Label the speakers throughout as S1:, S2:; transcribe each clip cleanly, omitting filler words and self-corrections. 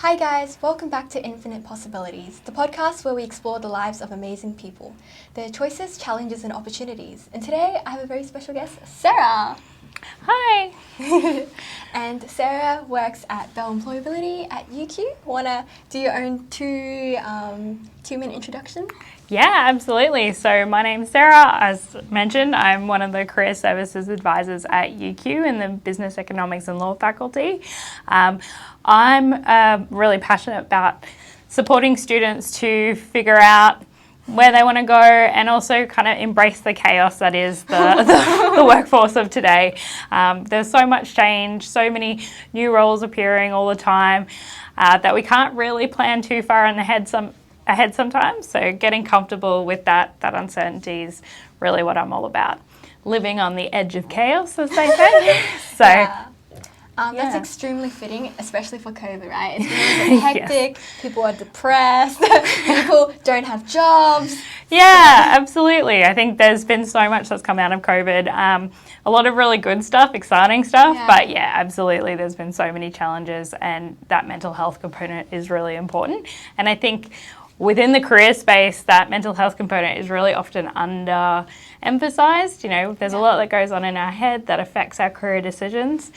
S1: Hi guys, welcome back to Infinite Possibilities, the podcast where we explore the lives of amazing people, their choices, challenges and opportunities. And today I have a very special guest, Sarah.
S2: Hi.
S1: And Sarah works at Bell Employability at UQ. Wanna do your own two-minute introduction?
S2: Yeah, absolutely. So my name's Sarah. As mentioned, I'm one of the career services advisors at UQ in the Business, Economics and Law faculty. I'm really passionate about supporting students to figure out where they want to go and also kind of embrace the chaos that is the workforce of today. There's so much change, so many new roles appearing all the time that we can't really plan too far ahead sometimes. So getting comfortable with that uncertainty is really what I'm all about. Living on the edge of chaos, as they say. So.
S1: Yeah. That's extremely fitting, especially for COVID, right? It's been a bit hectic, yes. People are depressed, people don't have jobs.
S2: Yeah, absolutely. I think there's been so much that's come out of COVID. A lot of really good stuff, exciting stuff, but yeah, absolutely. There's been so many challenges and that mental health component is really important. And I think within the career space, that mental health component is really often under-emphasised. You know, there's a lot that goes on in our head that affects our career decisions.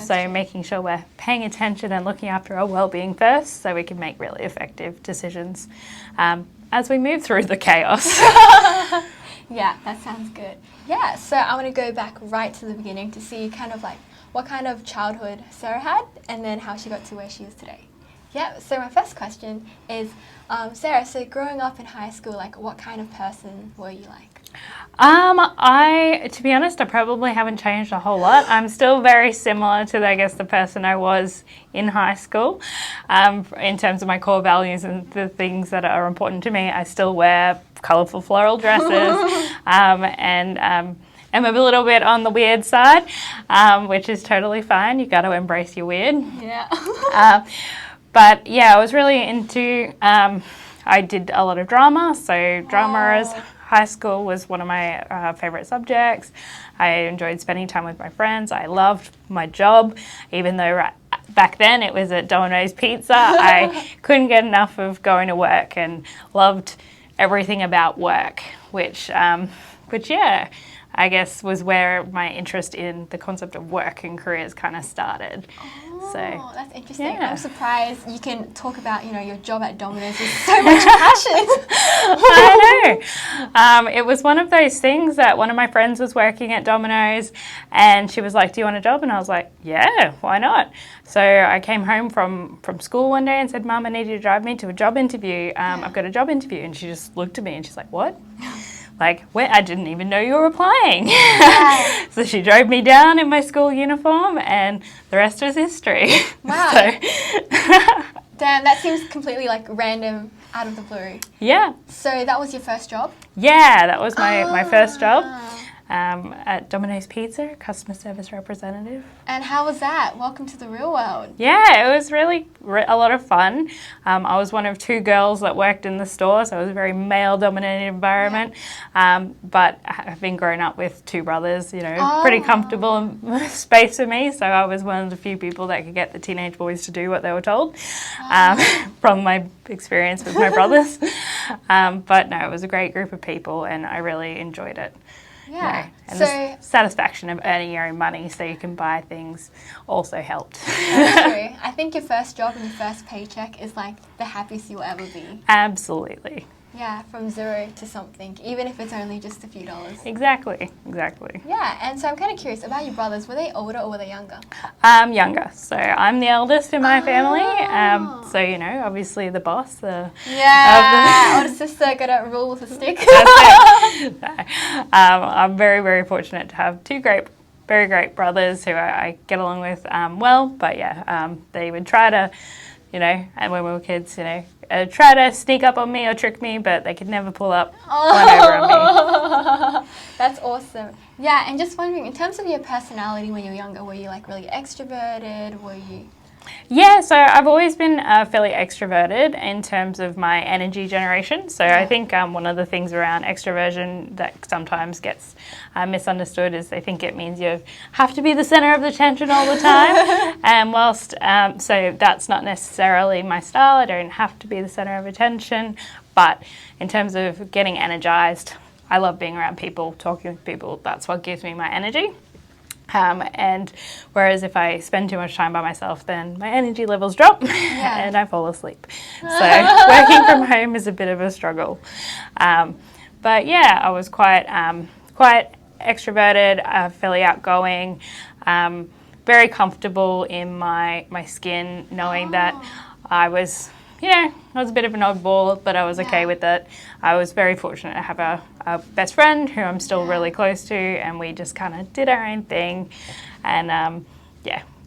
S2: So making sure we're paying attention and looking after our well-being first so we can make really effective decisions as we move through the chaos.
S1: Yeah, that sounds good. Yeah, so I want to go back right to the beginning to see kind of like what kind of childhood Sarah had and then how she got to where she is today. Yeah, so my first question is, Sarah, so growing up in high school, like what kind of person were you like?
S2: To be honest, I probably haven't changed a whole lot. I'm still very similar to, I guess, the person I was in high school. In terms of my core values and the things that are important to me, I still wear colourful floral dresses and am a little bit on the weird side, which is totally fine. You got to embrace your weird.
S1: Yeah.
S2: But yeah, I was really into, I did a lot of drama, so drama as high school was one of my favourite subjects. I enjoyed spending time with my friends. I loved my job, even though back then it was at Domino's Pizza. I couldn't get enough of going to work and loved everything about work, which yeah, I guess was where my interest in the concept of work and careers kind of started.
S1: Oh, that's interesting. Yeah. I'm surprised you can talk about, your job at Domino's with so much passion.
S2: I know. It was one of those things that one of my friends was working at Domino's and she was like, do you want a job? And I was like, yeah, why not? So I came home from school one day and said, Mum, I need you to drive me to a job interview. I've got a job interview. And she just looked at me and she's like, what? Like, I didn't even know you were applying. Yeah. So she drove me down in my school uniform and the rest was history.
S1: Wow. Damn, that seems completely like random, out of the blue.
S2: Yeah.
S1: So that was your first job?
S2: Yeah, that was my first job. At Domino's Pizza, customer service representative.
S1: And how was that? Welcome to the real world.
S2: Yeah, it was really a lot of fun. I was one of two girls that worked in the store, so it was a very male-dominated environment. Yeah. But having grown up with two brothers, pretty comfortable space for me, so I was one of the few people that could get the teenage boys to do what they were told from my experience with my brothers. But no, it was a great group of people and I really enjoyed it.
S1: Yeah.
S2: And the satisfaction of earning your own money so you can buy things also helped.
S1: That's true. I think your first job and your first paycheck is like the happiest you'll ever be.
S2: Absolutely.
S1: Yeah, from zero to something, even if it's only just a few dollars.
S2: Exactly.
S1: Yeah, and so I'm kind of curious about your brothers. Were they older or were they younger?
S2: Younger. So I'm the eldest in my family. So, obviously the boss. Older
S1: sister got to rule with a stick.
S2: I'm very, very fortunate to have two very great brothers who I get along with well. But yeah, they would try to, and when we were kids, try to sneak up on me or trick me, but they could never pull up one over on me.
S1: That's awesome. Yeah, and just wondering, in terms of your personality when you were younger, were you like really extroverted? Were you
S2: Yeah, so I've always been fairly extroverted in terms of my energy generation. So I think one of the things around extroversion that sometimes gets misunderstood is they think it means you have to be the center of the attention all the time. And whilst, so that's not necessarily my style, I don't have to be the center of attention. But in terms of getting energized, I love being around people, talking with people. That's what gives me my energy. And whereas if I spend too much time by myself, then my energy levels drop and I fall asleep. So working from home is a bit of a struggle. But yeah, I was quite extroverted, fairly outgoing, very comfortable in my skin, knowing that I was a bit of an oddball, but I was okay with it. I was very fortunate to have a best friend who I'm still really close to, and we just kind of did our own thing. And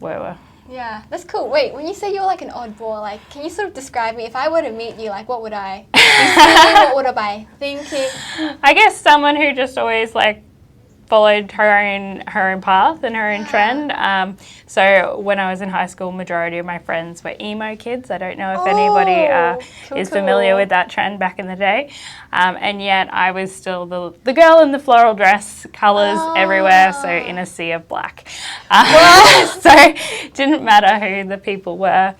S2: we were.
S1: Yeah, that's cool. Wait, when you say you're like an oddball, like, can you sort of describe me? If I were to meet you, like, what would I be thinking? What would I be thinking?
S2: I guess someone who just always like followed her own path and her own trend. So when I was in high school, majority of my friends were emo kids. I don't know if anybody is familiar with that trend back in the day. And yet I was still the girl in the floral dress, colours everywhere, so in a sea of black. So it didn't matter who the people were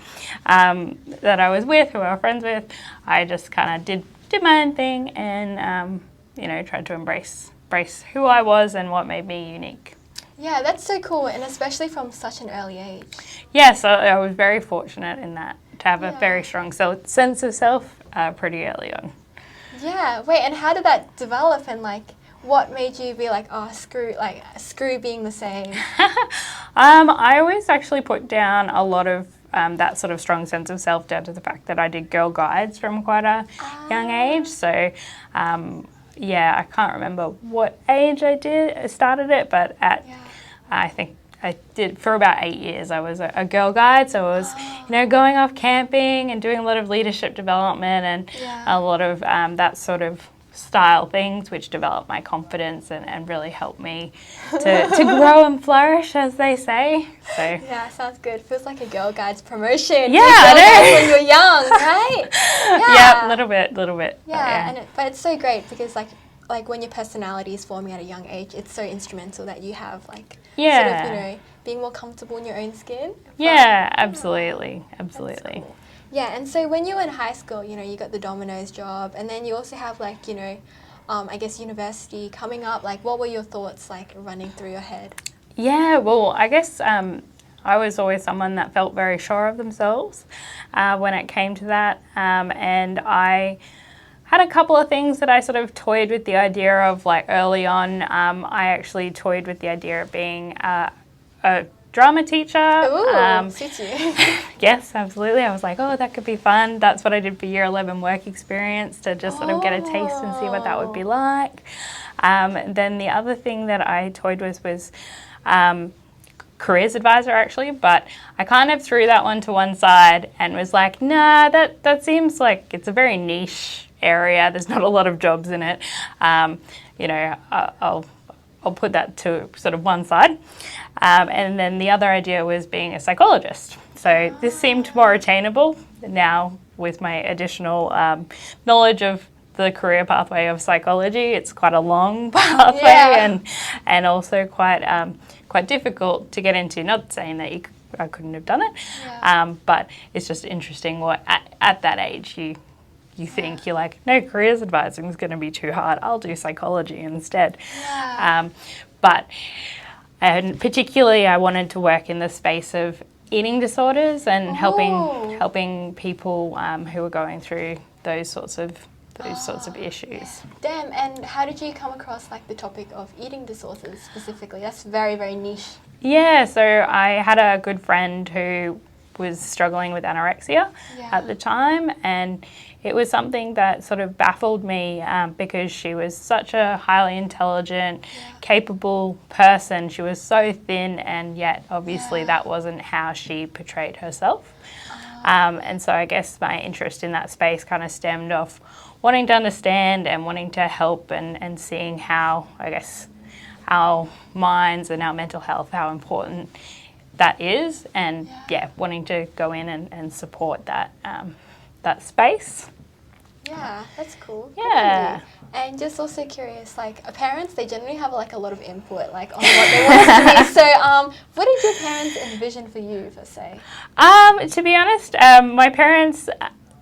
S2: that I was with, who I was friends with. I just kind of did my own thing and, tried to embrace who I was and what made me unique.
S1: Yeah, that's so cool, and especially from such an early age.
S2: Yeah, so I was very fortunate in that, to have a very strong sense of self pretty early on.
S1: Yeah, wait, and how did that develop, and like, what made you be like, oh, screw being the same?
S2: I always actually put down a lot of that sort of strong sense of self down to the fact that I did Girl Guides from quite a young age, so I can't remember what age I started it, but I think I did for about 8 years. I was a Girl Guide, so I was, going off camping and doing a lot of leadership development and a lot of that sort of style things, which developed my confidence and really helped me to grow and flourish, as they say. So
S1: yeah, sounds good. Feels like a Girl Guides promotion.
S2: Yeah, I know.
S1: When you're young, right?
S2: Yeah, a little bit.
S1: Yeah, but it's so great because like when your personality is forming at a young age, it's so instrumental that you have sort of, being more comfortable in your own skin.
S2: Yeah, absolutely.
S1: Cool. Yeah, and so when you were in high school, you got the Domino's job, and then you also have I guess university coming up. Like, what were your thoughts like running through your head?
S2: Yeah, well, I guess I was always someone that felt very sure of themselves when it came to that, and I had a couple of things that I sort of toyed with the idea of, like early on. I actually toyed with the idea of being a drama teacher.
S1: Ooh, suits you.
S2: Yes, absolutely. I was like, oh, that could be fun. That's what I did for year 11 work experience, to just sort of get a taste and see what that would be like. Then the other thing that I toyed with was careers advisor, actually, but I kind of threw that one to one side and was like, nah, that seems like it's a very niche area. There's not a lot of jobs in it. I'll put that to sort of one side. And then the other idea was being a psychologist. So this seemed more attainable now with my additional knowledge of the career pathway of psychology. It's quite a long pathway and also quite difficult to get into. Not saying that I couldn't have done it, but it's just interesting what at that age you think you're like, no, careers advising is going to be too hard. I'll do psychology instead. And particularly I wanted to work in the space of eating disorders and helping people who are going through those sorts of issues.
S1: Damn, and how did you come across like the topic of eating disorders specifically? That's very, very niche.
S2: Yeah, so I had a good friend who was struggling with anorexia at the time, and it was something that sort of baffled me because she was such a highly intelligent, capable person. She was so thin, and yet obviously that wasn't how she portrayed herself. And so I guess my interest in that space kind of stemmed off wanting to understand and wanting to help and seeing how, I guess, our minds and our mental health, how important that is, and wanting to go in and support that that space.
S1: Yeah, that's cool.
S2: Yeah.
S1: And just also curious, like parents, they generally have like a lot of input, like on what they want us to be. So, what did your parents envision for you, per se?
S2: To be honest, my parents,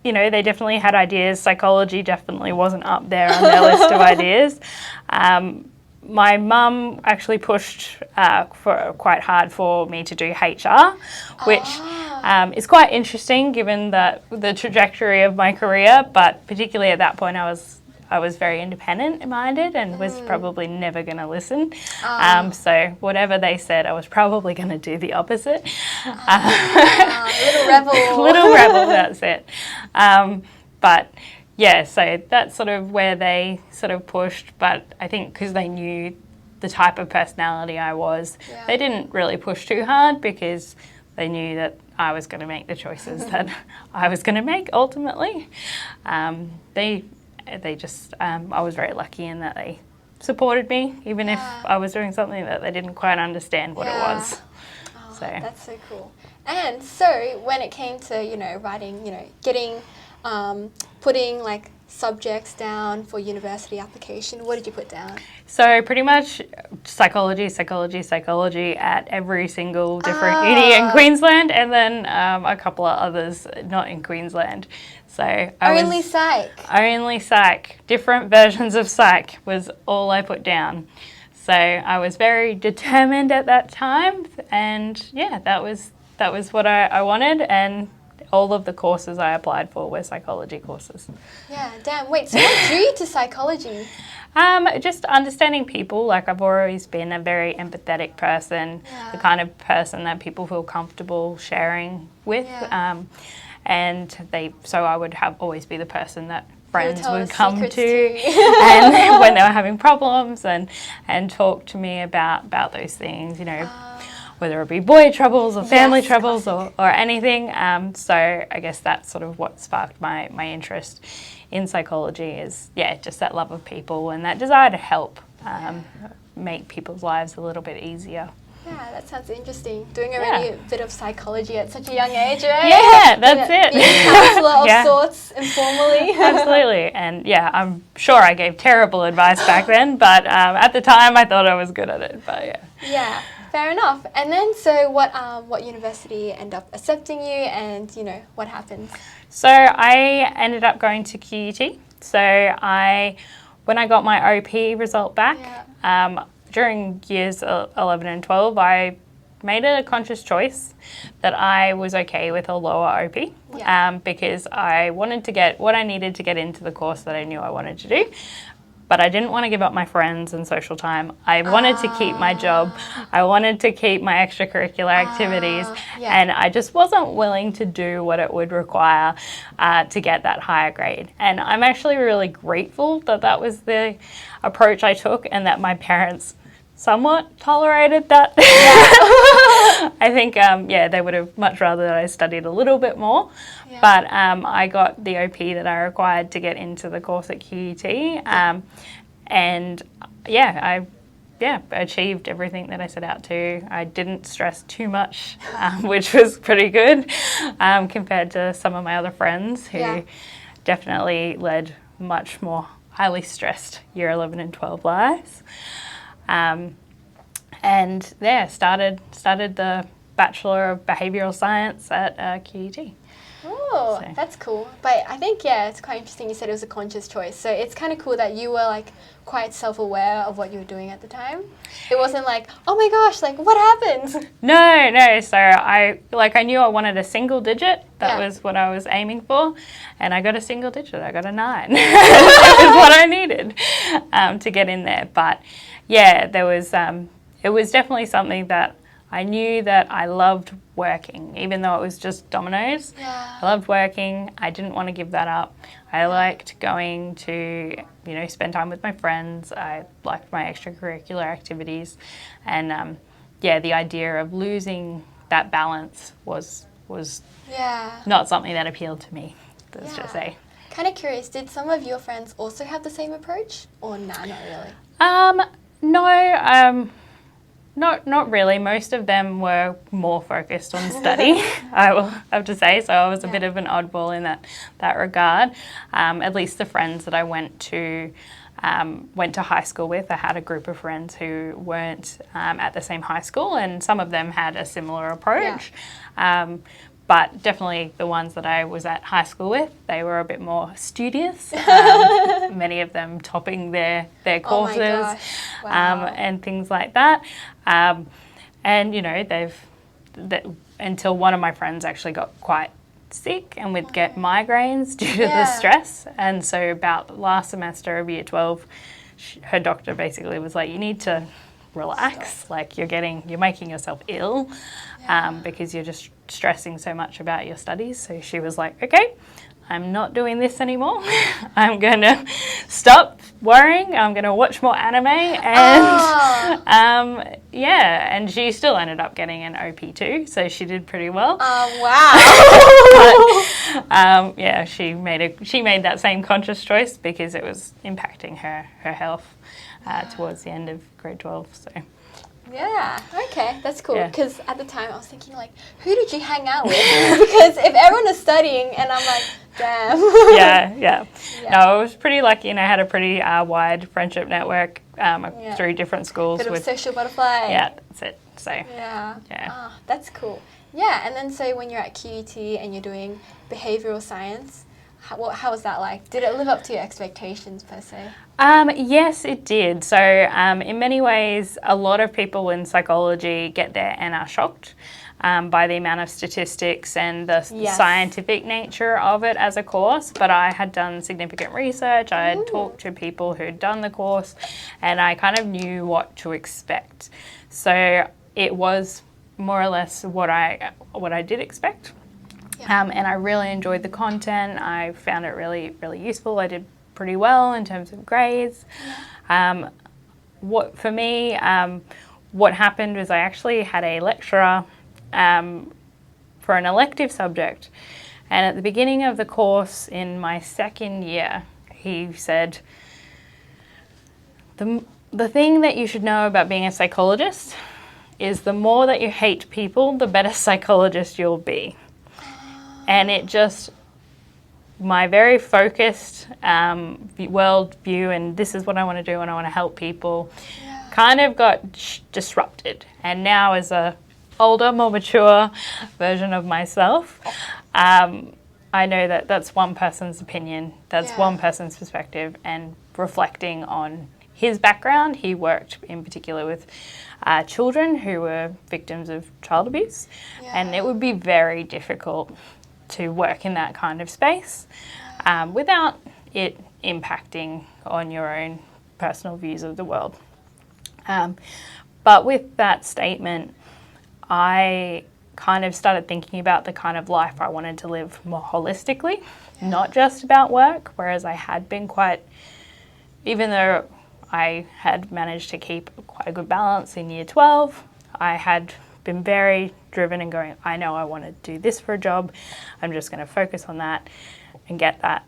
S2: you know, they definitely had ideas. Psychology definitely wasn't up there on their list of ideas. My mum actually pushed for quite hard for me to do HR, which is quite interesting given the trajectory of my career. But particularly at that point, I was very independent-minded and was probably never going to listen. So whatever they said, I was probably going to do the opposite.
S1: Little rebel.
S2: Little rebel, that's it. But yeah, so that's sort of where they sort of pushed. But I think because they knew the type of personality I was, they didn't really push too hard because they knew that I was going to make the choices that I was going to make ultimately. They just, I was very lucky in that they supported me, even if I was doing something that they didn't quite understand what it was.
S1: Oh,
S2: so
S1: that's so cool. And so when it came to, you know, writing, you know, getting, putting like subjects down for university application, what did you put down?
S2: So pretty much psychology at every single different uni in Queensland, and then a couple of others not in Queensland. So
S1: Only psych.
S2: Only psych. Different versions of psych was all I put down. So I was very determined at that time, and yeah, that was what I wanted, and all of the courses I applied for were psychology courses.
S1: Yeah, damn. Wait, so what drew you to psychology?
S2: Just understanding people. Like, I've always been a very empathetic person, the kind of person that people feel comfortable sharing with. So I would always be the person that friends would come to and when they were having problems and talk to me about those things, you know, whether it be boy troubles or family troubles or anything. So I guess that's sort of what sparked my interest in psychology is, just that love of people and that desire to help make people's lives a little bit easier.
S1: Yeah, that sounds interesting. Doing already a bit of psychology at such a young age, right?
S2: Yeah, that's it.
S1: Being a counsellor of sorts, informally.
S2: Absolutely. And yeah, I'm sure I gave terrible advice back then, but at the time I thought I was good at it. But yeah.
S1: Yeah, fair enough. And then, so what university ended up accepting you, and you know what happened? So
S2: I ended up going to QUT. So when I got my OP result back. During years 11 and 12, I made a conscious choice that I was okay with a lower OP because I wanted to get what I needed to get into the course that I knew I wanted to do. But I didn't want to give up my friends and social time. I wanted to keep my job. I wanted to keep my extracurricular activities. And I just wasn't willing to do what it would require to get that higher grade. And I'm actually really grateful that that was the approach I took and that my parents somewhat tolerated that. I think, they would have much rather that I studied a little bit more. But I got the OP that I required to get into the course at QUT. I achieved everything that I set out to. I didn't stress too much, which was pretty good compared to some of my other friends who definitely led much more highly stressed year 11 and 12 lives. Started the Bachelor of Behavioural Science at QUT.
S1: Oh, that's cool. But I think, it's quite interesting you said it was a conscious choice. So it's kind of cool that you were like quite self-aware of what you were doing at the time. It wasn't like, oh my gosh, like what happened? No.
S2: So I knew I wanted a single digit. That was what I was aiming for. And I got a single digit. I got a 9. That was what I needed to get in there. But there was, it was definitely something that I knew that I loved working, even though it was just Domino's. I loved working. I didn't want to give that up. I liked going to, spend time with my friends. I liked my extracurricular activities. And, the idea of losing that balance was not something that appealed to me, let's just say.
S1: Kind of curious, did some of your friends also have the same approach? Or nah, not really?
S2: No. Not really. Most of them were more focused on study, I will have to say. So I was a bit of an oddball in that regard. At least the friends that I went to high school with, I had a group of friends who weren't at the same high school, and some of them had a similar approach. Yeah. But definitely the ones that I was at high school with, they were a bit more studious, many of them topping their courses.
S1: Oh my gosh. Wow.
S2: And things like that. And, you know, until one of my friends actually got quite sick and would get migraines due to the stress. And so about last semester of year 12, her doctor basically was like, you need to relax. Like you're making yourself ill because you're just stressing so much about your studies. So she was like, okay, I'm not doing this anymore. I'm going to stop worrying. I'm going to watch more anime. And and she still ended up getting an OP2, so she did pretty well.
S1: Oh, wow.
S2: But, she made that same conscious choice because it was impacting her health towards the end of grade 12. So.
S1: Yeah, okay, that's cool. Because at the time I was thinking, like, who did you hang out with? Because if everyone is studying, and I'm like, damn.
S2: Yeah. No, I was pretty lucky, and I had a pretty wide friendship network through different schools.
S1: Bit of a social butterfly.
S2: Yeah, that's it. So.
S1: Yeah. Oh, that's cool. Yeah, and then so when you're at QUT and you're doing behavioural science, how was that like? Did it live up to your expectations per se?
S2: Yes, it did. So in many ways, a lot of people in psychology get there and are shocked by the amount of statistics and the scientific nature of it as a course. But I had done significant research. I had talked to people who'd done the course, and I kind of knew what to expect. So it was more or less what I did expect. Yeah. And I really enjoyed the content. I found it really, really useful. I did pretty well in terms of grades. Yeah. What happened was I actually had a lecturer for an elective subject. And at the beginning of the course in my second year, he said, the thing that you should know about being a psychologist is the more that you hate people, the better psychologist you'll be. And it just, my very focused world view, and this is what I want to do and I want to help people, kind of got disrupted. And now as a older, more mature version of myself, I know that that's one person's opinion, that's one person's perspective, and reflecting on his background, he worked in particular with children who were victims of child abuse, and it would be very difficult to work in that kind of space without it impacting on your own personal views of the world. But with that statement, I kind of started thinking about the kind of life I wanted to live more holistically, not just about work, whereas I had been even though I had managed to keep quite a good balance in year 12, I had been very driven and going, I know I want to do this for a job. I'm just going to focus on that and get that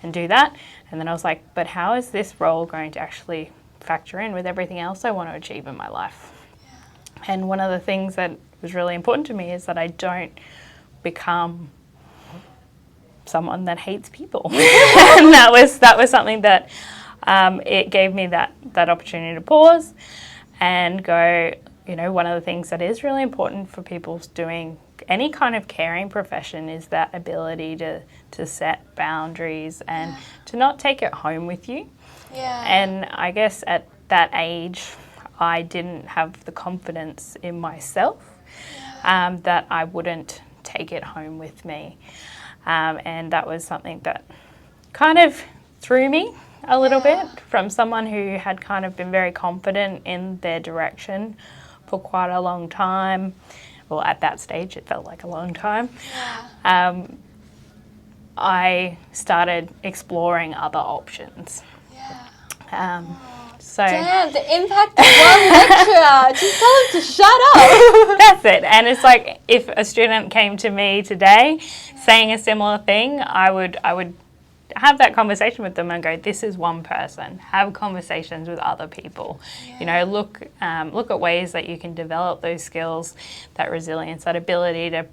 S2: and do that. And then I was like, but how is this role going to actually factor in with everything else I want to achieve in my life? And one of the things that was really important to me is that I don't become someone that hates people. And that was something that it gave me that opportunity to pause and go, one of the things that is really important for people doing any kind of caring profession is that ability to set boundaries and to not take it home with you. Yeah. And I guess at that age, I didn't have the confidence in myself that I wouldn't take it home with me. And that was something that kind of threw me a little bit from someone who had kind of been very confident in their direction for quite a long time. Well, at that stage, it felt like a long time. Yeah. I started exploring other options. Yeah.
S1: Damn, the impact of one lecturer. Just tell him to shut up.
S2: That's it. And it's like if a student came to me today saying a similar thing, I would have that conversation with them and go, this is one person. Have conversations with other people.
S1: Yeah.
S2: You know, look at ways that you can develop those skills, that resilience, that ability to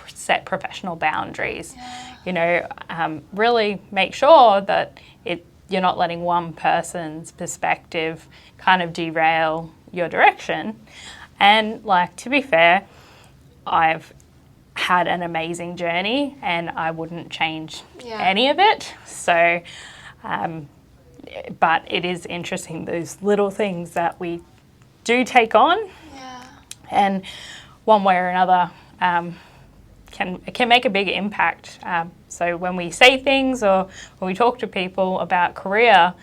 S2: set professional boundaries.
S1: Yeah.
S2: You know, really make sure that you're not letting one person's perspective kind of derail your direction. And like, to be fair, I've had an amazing journey and I wouldn't change any of it. So, but it is interesting, those little things that we do take on and one way or another can make a big impact. So when we say things or when we talk to people about career,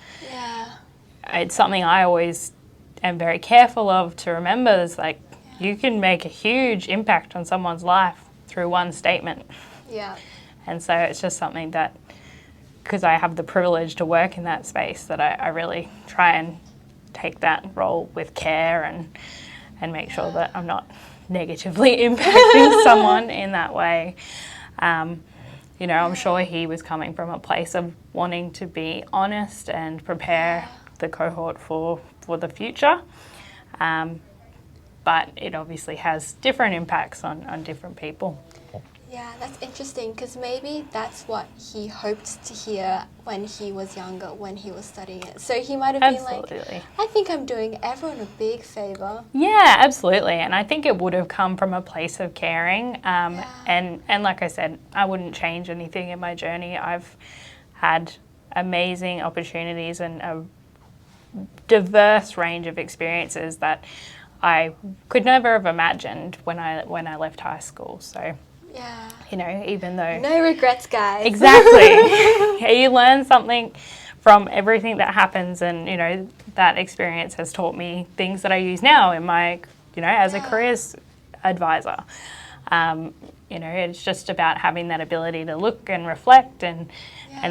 S2: it's something I always am very careful of to remember. Is like, you can make a huge impact on someone's life through one statement. Yeah. And so it's just something that, because I have the privilege to work in that space, that I really try and take that role with care and make sure that I'm not negatively impacting someone in that way. You know, I'm sure he was coming from a place of wanting to be honest and prepare the cohort for the future. But it obviously has different impacts on different people.
S1: Yeah, that's interesting, because maybe that's what he hoped to hear when he was younger, when he was studying it. So he might have been like, I think I'm doing everyone a big favour.
S2: Yeah, absolutely. And I think it would have come from a place of caring. And like I said, I wouldn't change anything in my journey. I've had amazing opportunities and a diverse range of experiences that I could never have imagined when I left high school. So, you know, even though...
S1: No regrets, guys.
S2: Exactly. You learn something from everything that happens, and, you know, that experience has taught me things that I use now in my, you know, as a careers advisor. You know, it's just about having that ability to look and reflect and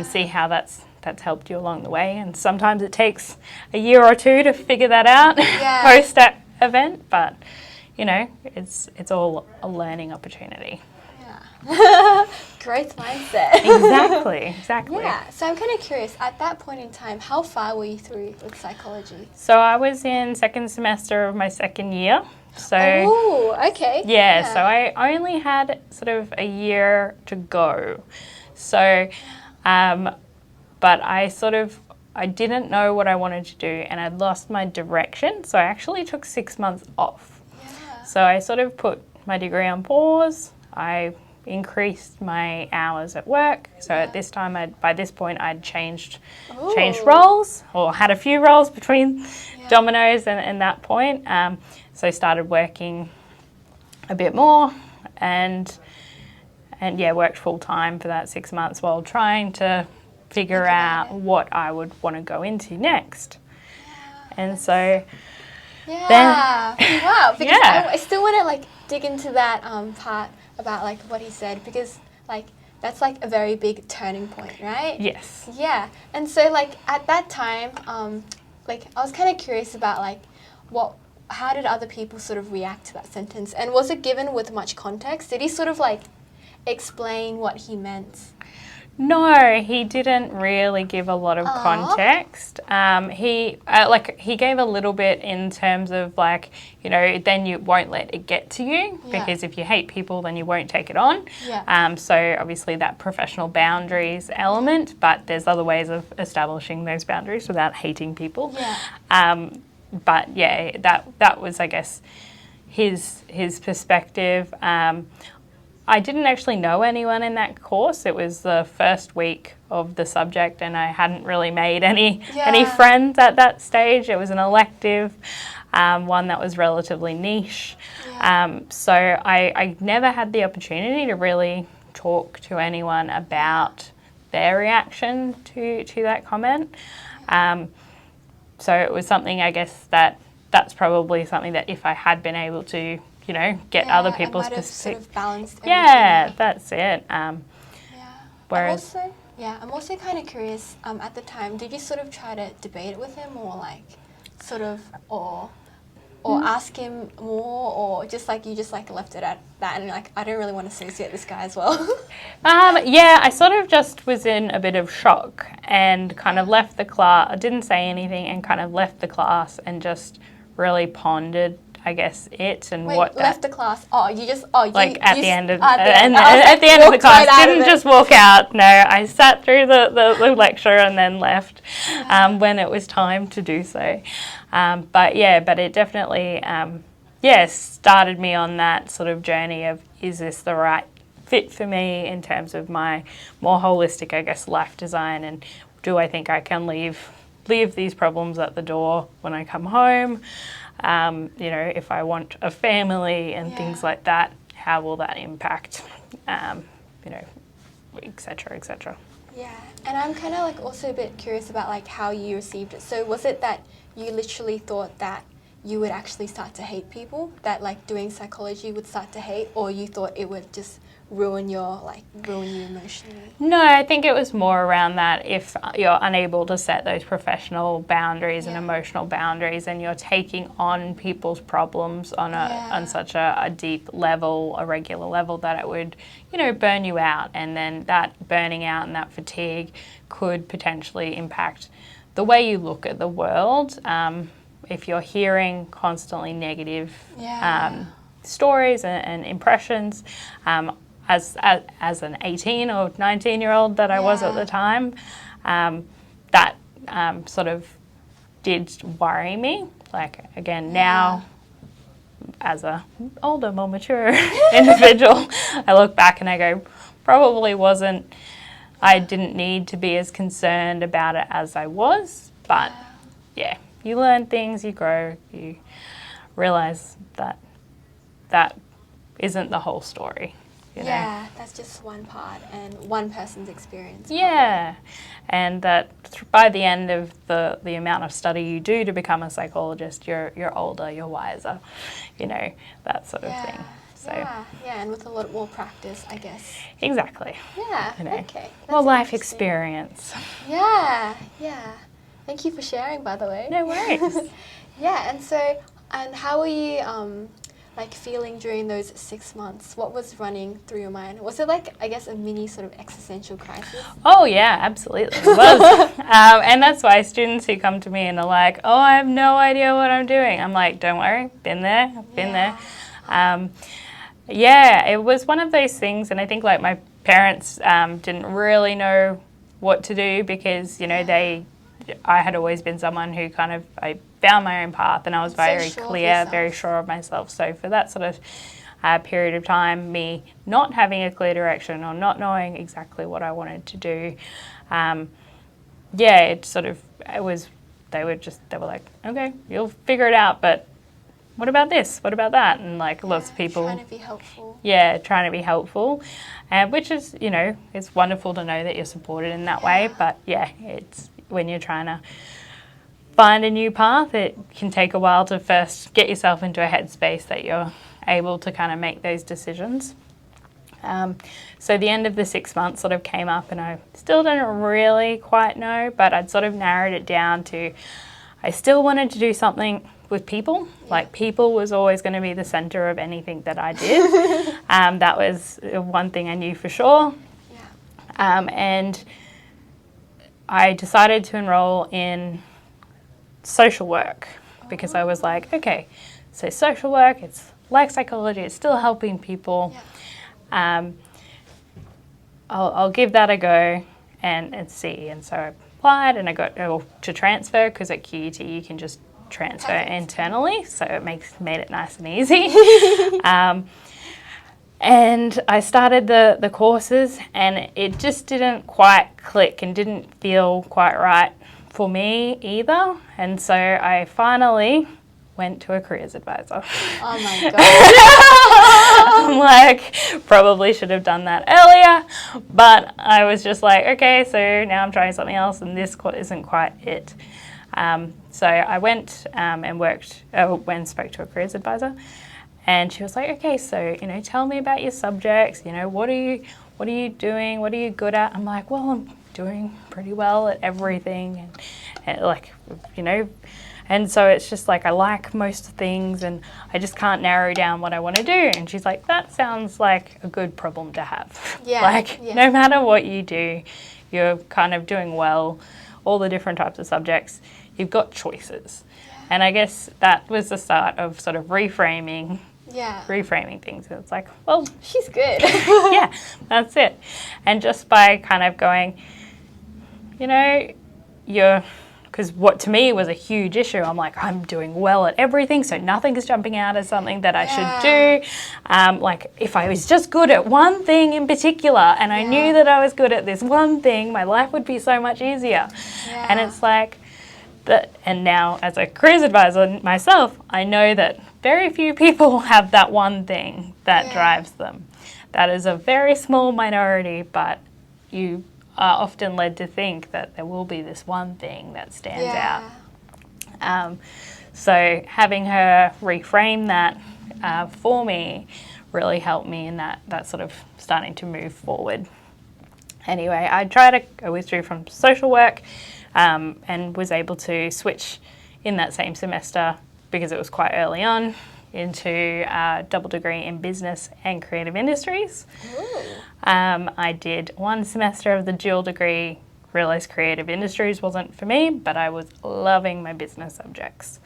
S2: see how that's helped you along the way. And sometimes it takes a year or two to figure that out post that event, but you know, it's all a learning opportunity.
S1: Growth mindset.
S2: Exactly.
S1: Yeah, so I'm kind of curious, at that point in time, how far were you through with psychology?
S2: So I was in second semester of my second year. So
S1: okay.
S2: So I only had sort of a year to go. So but I didn't know what I wanted to do, and I'd lost my direction, so I actually took 6 months off. So I sort of put my degree on pause. I increased my hours at work. So at this time, by this point, I'd changed roles, or had a few roles between Domino's and that point. So I started working a bit more and worked full time for that 6 months while trying to figure out what I would want to go into next. And so
S1: wow, because I still want to like dig into that part about like what he said, because like that's like a very big turning point, right?
S2: Yes.
S1: Yeah. And so like at that time, like I was kind of curious about like how did other people sort of react to that sentence, and was it given with much context? Did he sort of like explain what he meant?
S2: No, he didn't really give a lot of context. He gave a little bit in terms of like, you know, then you won't let it get to you, because if you hate people, then you won't take it on. So obviously that professional boundaries element, but there's other ways of establishing those boundaries without hating people. But yeah, that was, I guess, his perspective. I didn't actually know anyone in that course. It was the first week of the subject, and I hadn't really made any friends at that stage. It was an elective, one that was relatively niche. So I never had the opportunity to really talk to anyone about their reaction to that comment. So it was something, I guess, that's probably something that if I had been able to, you know, get other people's perspective.
S1: Sort of balanced everything.
S2: That's it. Whereas,
S1: I'm also kind of curious. At the time, did you sort of try to debate it with him, or like, sort of, or or ask him more, or just like you just like left it at that and like I don't really want to associate this guy as well?
S2: Yeah, I sort of just was in a bit of shock and kind of left the class. I didn't say anything and kind of left the class and just really pondered, I guess, it and
S1: Wait,
S2: what that,
S1: left the class. Oh, you just
S2: like at the end of
S1: at
S2: at the end of the class.
S1: Right
S2: Didn't just walk out. No, I sat through the lecture and then left when it was time to do so. But it definitely started me on that sort of journey of, is this the right fit for me in terms of my more holistic, I guess, life design, and do I think I can leave these problems at the door when I come home? If I want a family and things like that, how will that impact, et cetera, et cetera.
S1: Yeah, and I'm kind of like also a bit curious about like how you received it. So was it that you literally thought that you would actually start to hate people, that like doing psychology would start to hate, or you thought it would just ruin you emotionally?
S2: No, I think it was more around that if you're unable to set those professional boundaries and emotional boundaries, and you're taking on people's problems on such a deep level, a regular level, that it would, burn you out. And then that burning out and that fatigue could potentially impact the way you look at the world. If you're hearing constantly negative stories and impressions, as an 18 or 19-year-old that I was at the time, that sort of did worry me. Like, again, now as a older, more mature individual, I look back and I go, probably wasn't, I didn't need to be as concerned about it as I was. But you learn things, you grow, you realise that isn't the whole story.
S1: Yeah, that's just one part and one person's experience.
S2: Yeah, and that by the end of the amount of study you do to become a psychologist, you're older, you're wiser, that sort of thing. So
S1: and with a lot more practice, I guess.
S2: Exactly.
S1: Yeah. Okay.
S2: More life experience.
S1: Yeah. Thank you for sharing, by the way.
S2: No worries.
S1: And how were you feeling during those 6 months? What was running through your mind? Was it like, I guess, a mini sort of existential crisis?
S2: Oh yeah, absolutely. It was. And that's why students who come to me and are like, oh, I have no idea what I'm doing. I'm like, don't worry, been there, I've been there. It was one of those things, and I think like my parents didn't really know what to do because, I had always been someone who I found my own path, and I was very clear, very sure of myself. So for that sort of period of time, me not having a clear direction or not knowing exactly what I wanted to do, they were like, okay, you'll figure it out, but what about this? What about that? And like lots of people
S1: trying to be helpful.
S2: Yeah, trying to be helpful, which is, it's wonderful to know that you're supported in that way. But it's when you're trying to find a new path, it can take a while to first get yourself into a headspace that you're able to kind of make those decisions. So the end of the 6 months sort of came up, and I still didn't really quite know, but I'd sort of narrowed it down to I still wanted to do something with people. Like people was always going to be the centre of anything that I did. That was one thing I knew for sure. And I decided to enroll in social work because I was like, okay, so social work, it's like psychology, it's still helping people. I'll give that a go and see. And so I applied and I got to transfer, because at QUT you can just transfer internally, so it made it nice and easy. And I started the courses, and it just didn't quite click and didn't feel quite right for me either. And so I finally went to a careers advisor.
S1: Oh my God.
S2: I'm like, probably should have done that earlier, but I was just like, okay, so now I'm trying something else and this isn't quite it. So I went and spoke to a careers advisor, and she was like, okay, so, tell me about your subjects, what are you doing? What are you good at? I'm like, well, I'm doing pretty well at everything. And And so it's just like I like most things and I just can't narrow down what I want to do. And she's like, that sounds like a good problem to have. No matter what you do, you're kind of doing well, all the different types of subjects, you've got choices. And I guess that was the start of sort of reframing things. And it's like, well,
S1: she's good.
S2: Yeah, that's it. And just by kind of going, you know, because what to me was a huge issue, I'm like, I'm doing well at everything, so nothing is jumping out as something that I should do. Like, if I was just good at one thing in particular and I knew that I was good at this one thing, my life would be so much easier. And it's like, and now as a careers advisor myself, I know that very few people have that one thing that drives them. That is a very small minority, but you are often led to think that there will be this one thing that stands out. So having her reframe that for me really helped me in that sort of starting to move forward. Anyway, I withdrew from social work and was able to switch in that same semester, because it was quite early on, into a double degree in business and creative industries. I did one semester of the dual degree, realised creative industries wasn't for me, but I was loving my business subjects.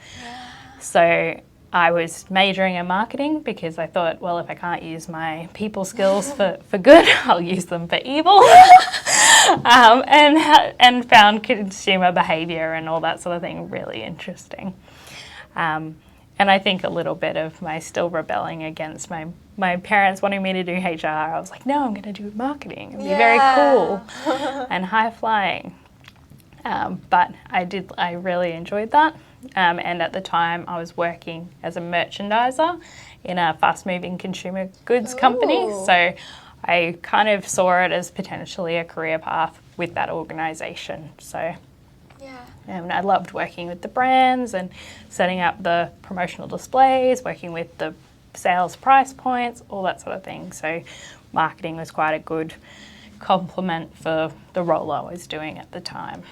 S2: So I was majoring in marketing because I thought, well, if I can't use my people skills for good, I'll use them for evil. And found consumer behaviour and all that sort of thing really interesting. And I think a little bit of my still rebelling against my parents wanting me to do HR. I was like, no, I'm going to do marketing and be very cool and high flying. But I really enjoyed that. And at the time I was working as a merchandiser in a fast moving consumer goods company. So I kind of saw it as potentially a career path with that organisation. So and I loved working with the brands and setting up the promotional displays, working with the sales price points, all that sort of thing. So marketing was quite a good complement for the role I was doing at the time.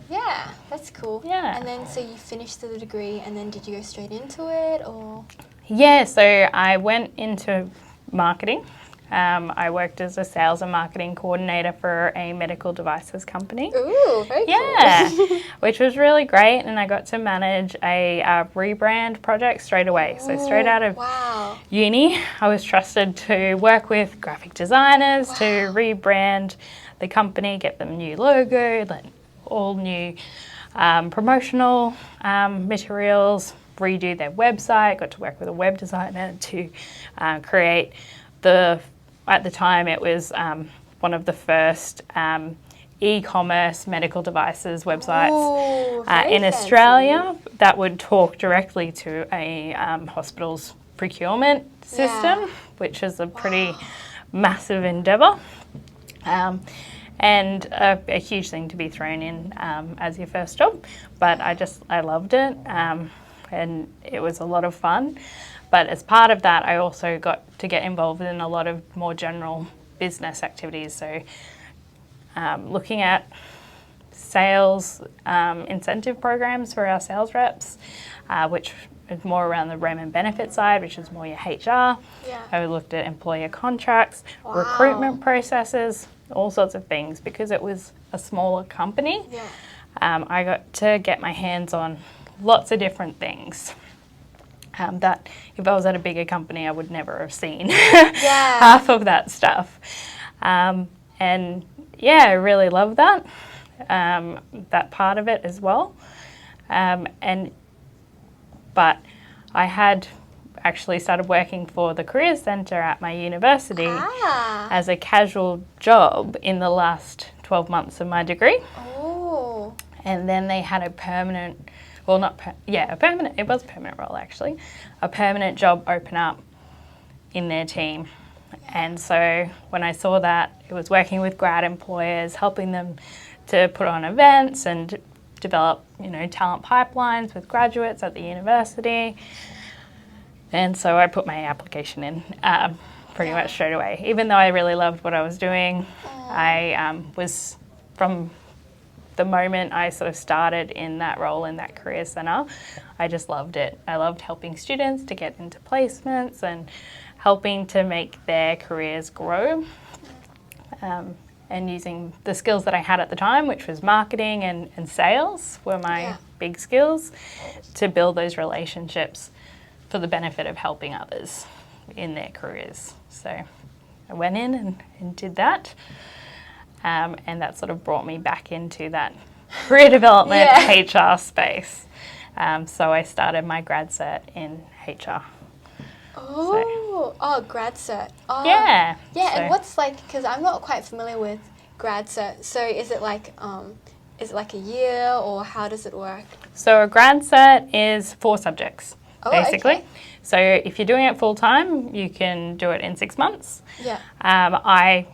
S1: Yeah, that's cool.
S2: Yeah.
S1: And then so you finished the degree and then did you go straight into it or?
S2: Yeah, so I went into marketing. I worked as a sales and marketing coordinator for a medical devices company.
S1: Ooh, very cool.
S2: Yeah, which was really great, and I got to manage a rebrand project straight away. So straight out of uni, I was trusted to work with graphic designers to rebrand the company, get them new logo, all new promotional materials, redo their website. Got to work with a web designer to create at the time it was one of the first e-commerce medical devices websites in Australia that would talk directly to a hospital's procurement system, which is a pretty massive endeavour. And a huge thing to be thrown in as your first job. But I loved it, and it was a lot of fun. But as part of that, I also got to get involved in a lot of more general business activities. So looking at sales incentive programs for our sales reps, which is more around the REM and benefit side, which is more your HR. I looked at employer contracts, recruitment processes, all sorts of things. Because it was a smaller company, I got to get my hands on lots of different things that if I was at a bigger company I would never have seen half of that stuff. And I really love that part of it as well. But I had actually started working for the Careers Centre at my university as a casual job in the last 12 months of my degree. And then they had a permanent, it was a permanent role actually, a permanent job open up in their team. And so when I saw that, it was working with grad employers, helping them to put on events and develop, talent pipelines with graduates at the university. And so I put my application in pretty much straight away. Even though I really loved what I was doing, I was from the moment I sort of started in that role in that career centre, I just loved it. I loved helping students to get into placements and helping to make their careers grow. And using the skills that I had at the time, which was marketing and sales were my big skills, to build those relationships for the benefit of helping others in their careers. So I went in and did that. And that sort of brought me back into that career development HR space. So I started my grad cert in HR.
S1: Grad cert.
S2: Yeah.
S1: Yeah, and what's like, because I'm not quite familiar with grad cert. So is it like a year, or how does it work?
S2: So a grad cert is 4 subjects, basically.
S1: Okay.
S2: So if you're doing it full time, you can do it in 6 months.
S1: Yeah.
S2: I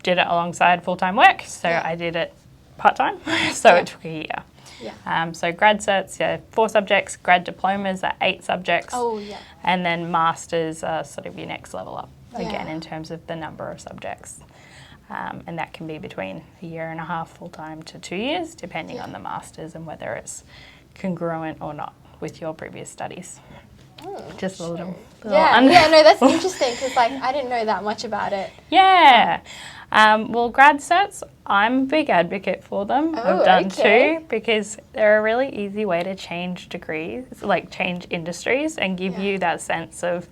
S2: did it alongside full-time work, so I did it part-time, so it took a year.
S1: Yeah.
S2: So grad certs, 4 subjects, grad diplomas are 8 subjects.
S1: Oh, yeah.
S2: And then masters are sort of your next level up, again, in terms of the number of subjects. And that can be between a year and a half full-time to 2 years, depending on the masters and whether it's congruent or not with your previous studies. Just a little
S1: no, that's interesting, because like I didn't know that much about it.
S2: Yeah. Well, grad certs, I'm a big advocate for them. I've done too, because they're a really easy way to change degrees, like change industries, and give you that sense of,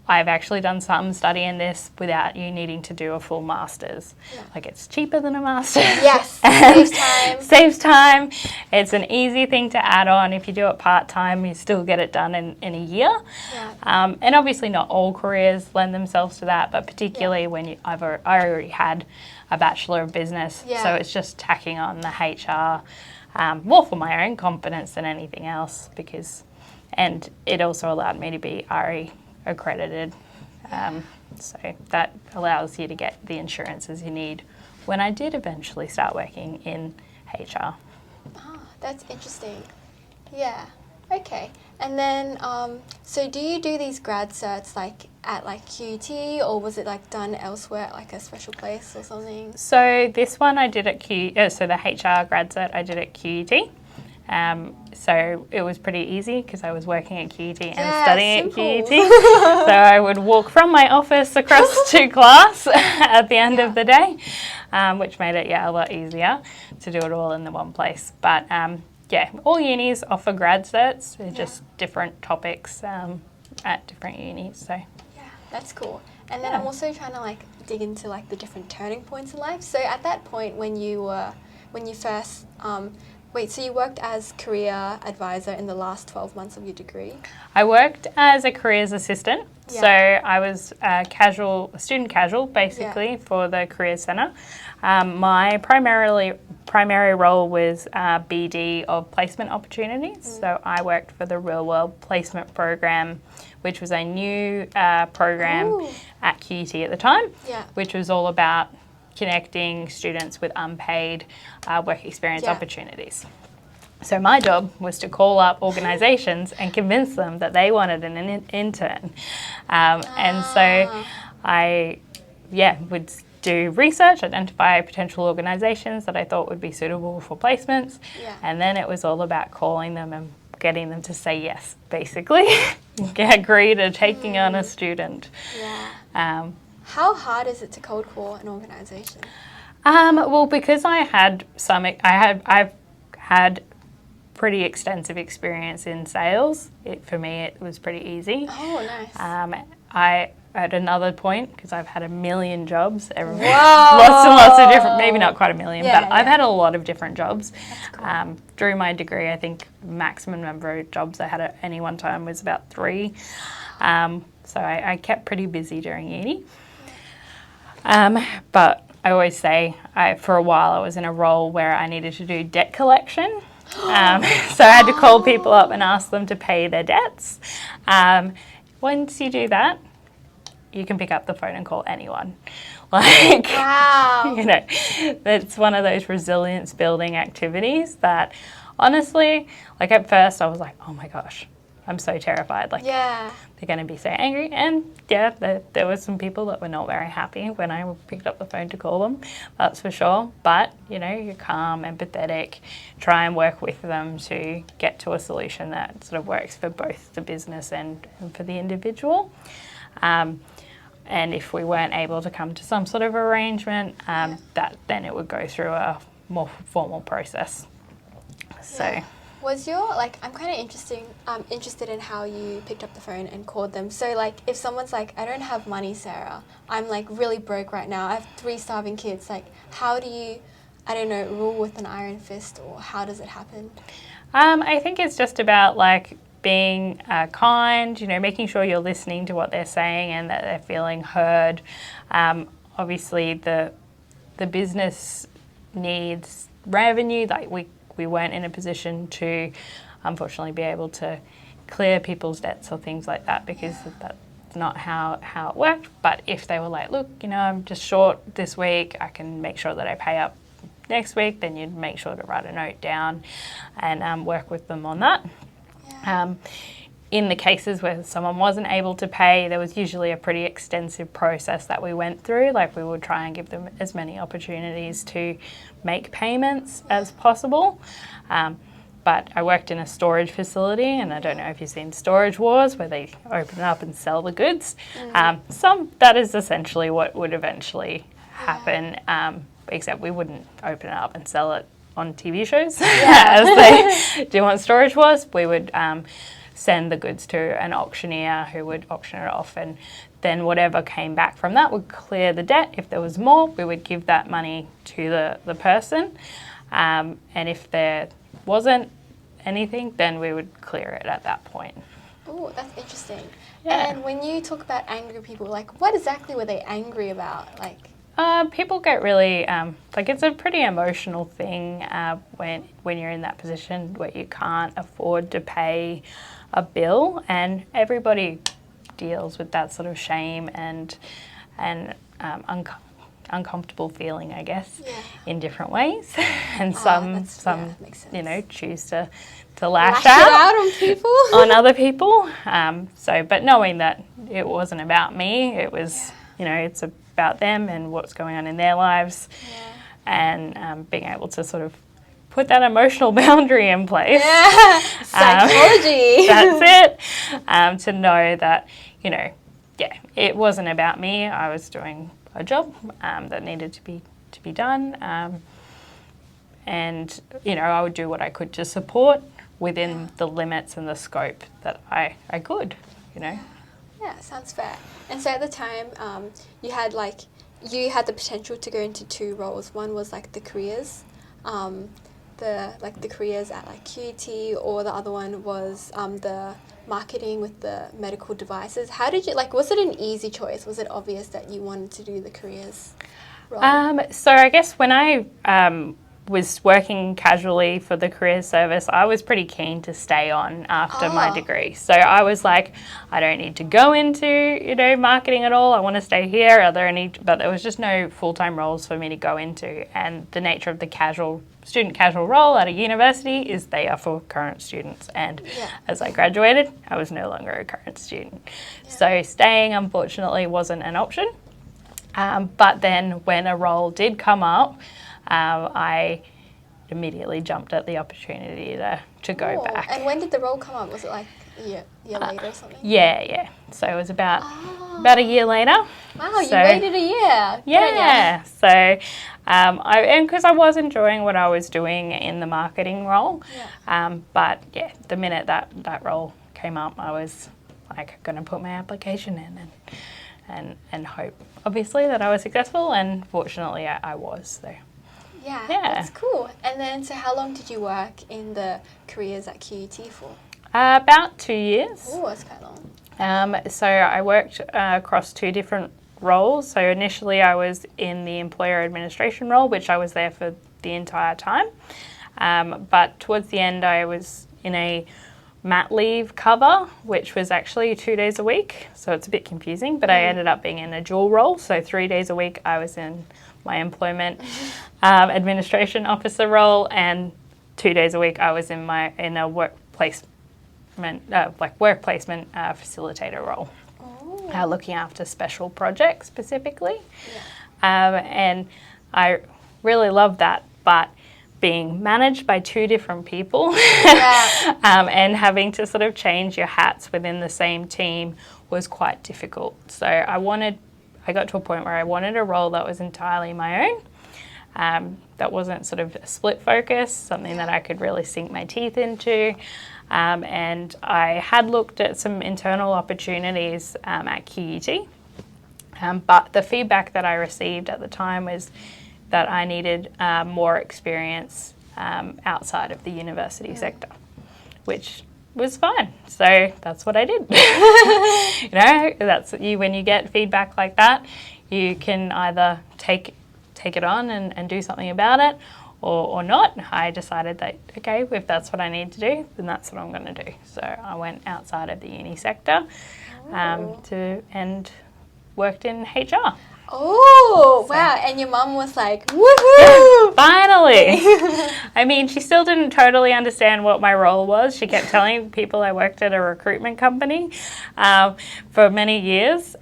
S2: I've actually done some study in this without you needing to do a full master's. Yeah. Like, it's cheaper than a master's.
S1: Yes, saves time.
S2: Saves time. It's an easy thing to add on. If you do it part-time, you still get it done in a year. Yeah. And obviously not all careers lend themselves to that, but particularly when I already had a Bachelor of Business, so it's just tacking on the HR, more for my own confidence than anything else, and it also allowed me to be RE accredited, so that allows you to get the insurances you need when I did eventually start working in HR.
S1: Oh, that's interesting. Yeah. Okay. And then, so do you do these grad certs like at like QUT, or was it like done elsewhere at like a special place or something?
S2: So this one I did at so the HR grad cert I did at QUT. So it was pretty easy because I was working at QUT and studying at QUT. So I would walk from my office across to class at the end of the day, which made it a lot easier to do it all in the one place. But all unis offer grad certs. They're just different topics at different unis. So
S1: yeah, that's cool. And then I'm also trying to like dig into like the different turning points in life. So at that point when you first so you worked as career advisor in the last 12 months of your degree? I
S2: worked as a careers assistant. So I was a student casual, basically, for the Career Centre. My primary role was BD of placement opportunities. So I worked for the Real World Placement Program, which was a new program at QUT at the time, which was all about connecting students with unpaid work experience opportunities. So my job was to call up organisations and convince them that they wanted an intern. And so I would do research, identify potential organisations that I thought would be suitable for placements, and then it was all about calling them and getting them to say yes, basically, agree to taking on a student.
S1: How hard is it to cold call an organisation?
S2: Well, because I've had pretty extensive experience in sales. For me, it was pretty easy.
S1: Oh, nice.
S2: I at another point, because I've had a million jobs, lots and lots of different, maybe not quite a million, but I've had a lot of different jobs. That's cool. During my degree, I think maximum number of jobs I had at any one time was about 3. So I kept pretty busy during uni. But I always say, for a while I was in a role where I needed to do debt collection. So I had to call people up and ask them to pay their debts. Once you do that, you can pick up the phone and call anyone. It's one of those resilience building activities that honestly, at first I was like, oh my gosh, I'm so terrified. Like,
S1: Yeah.
S2: they're going to be so angry. And yeah, there were some people that were not very happy when I picked up the phone to call them, that's for sure. But, you know, you're calm, empathetic, try and work with them to get to a solution that sort of works for both the business and for the individual. And if we weren't able to come to some sort of arrangement, then it would go through a more formal process. So.
S1: Yeah. Was your, like, I'm kind of interested in how you picked up the phone and called them. So, like, if someone's like, I don't have money, Sarah, I'm, like, really broke right now, I have 3 starving kids, like, how do you, I don't know, rule with an iron fist, or how does it happen?
S2: I think it's just about, like, being kind, you know, making sure you're listening to what they're saying and that they're feeling heard. Obviously, the business needs revenue. Like, we weren't in a position to, unfortunately, be able to clear people's debts or things like that, because that's not how it worked. But if they were like, look, you know, I'm just short this week, I can make sure that I pay up next week, then you'd make sure to write a note down and work with them on that. Yeah. In the cases where someone wasn't able to pay, there was usually a pretty extensive process that we went through. Like, we would try and give them as many opportunities to make payments as possible. But I worked in a storage facility, and I don't know if you've seen Storage Wars, where they open up and sell the goods. That is essentially what would eventually happen, except we wouldn't open it up and sell it on TV shows as they do on Storage Wars. We would send the goods to an auctioneer who would auction it off, and then whatever came back from that would clear the debt. If there was more, we would give that money to the person, and if there wasn't anything, then we would clear it at that point.
S1: Oh, that's interesting.
S2: Yeah.
S1: And when you talk about angry people, like, what exactly were they angry about? Like,
S2: people get really, it's a pretty emotional thing when you're in that position where you can't afford to pay a bill, and everybody deals with that sort of shame and uncomfortable feeling, I guess, in different ways. And some you know, choose to lash out
S1: on people,
S2: on other people. But knowing that it wasn't about me, it was, you know, it's about them and what's going on in their lives, and being able to sort of put that emotional boundary in place.
S1: Yeah, psychology.
S2: That's it. To know that, you know, it wasn't about me. I was doing a job that needed to be done, and you know, I would do what I could to support within the limits and the scope that I could. You know.
S1: Yeah, sounds fair. And so at the time, you had the potential to go into 2 roles. One was like the careers, the careers at like QT, or the other one was the marketing with the medical devices. How did you, like, was it an easy choice? Was it obvious that you wanted to do the careers role?
S2: So I guess when I was working casually for the careers service, I was pretty keen to stay on after my degree. So I was like, I don't need to go into, you know, marketing at all. I want to stay here. But there was just no full-time roles for me to go into. And the nature of the student casual role at a university is they are for current students. And as I graduated, I was no longer a current student. Yeah. So staying, unfortunately, wasn't an option. But then when a role did come up, I immediately jumped at the opportunity to go back.
S1: And when did the role come up? Was it like a year later or something?
S2: Yeah. So it was about a year later.
S1: Wow, you waited a year.
S2: Yeah. So, because I was enjoying what I was doing in the marketing role. Yeah. But yeah, the minute that role came up, I was like going to put my application in and hope, obviously, that I was successful. And fortunately, I was. So.
S1: Yeah, that's cool. And then, so how long did you work in the careers at QUT for?
S2: About 2 years.
S1: Oh, that's quite long.
S2: So I worked across 2 different roles. So initially I was in the employer administration role, which I was there for the entire time. But towards the end I was in a mat leave cover, which was actually 2 days a week. So it's a bit confusing, but I ended up being in a dual role. So 3 days a week I was in my employment administration officer role, and 2 days a week I was in a workplace work placement facilitator role, looking after special projects specifically. And I really loved that, but being managed by two different people and having to sort of change your hats within the same team was quite difficult. So I got to a point where I wanted a role that was entirely my own, that wasn't sort of a split focus, something that I could really sink my teeth into. And I had looked at some internal opportunities at QUT, but the feedback that I received at the time was that I needed more experience outside of the university sector, which was fine. So that's what I did. When you get feedback like that, you can either take it on and do something about it, or not. I decided that, okay, if that's what I need to do, then that's what I'm going to do. So I went outside of the uni sector and worked in HR.
S1: Oh, wow. And your mum was like, woohoo!
S2: Finally! I mean, she still didn't totally understand what my role was. She kept telling people I worked at a recruitment company for many years,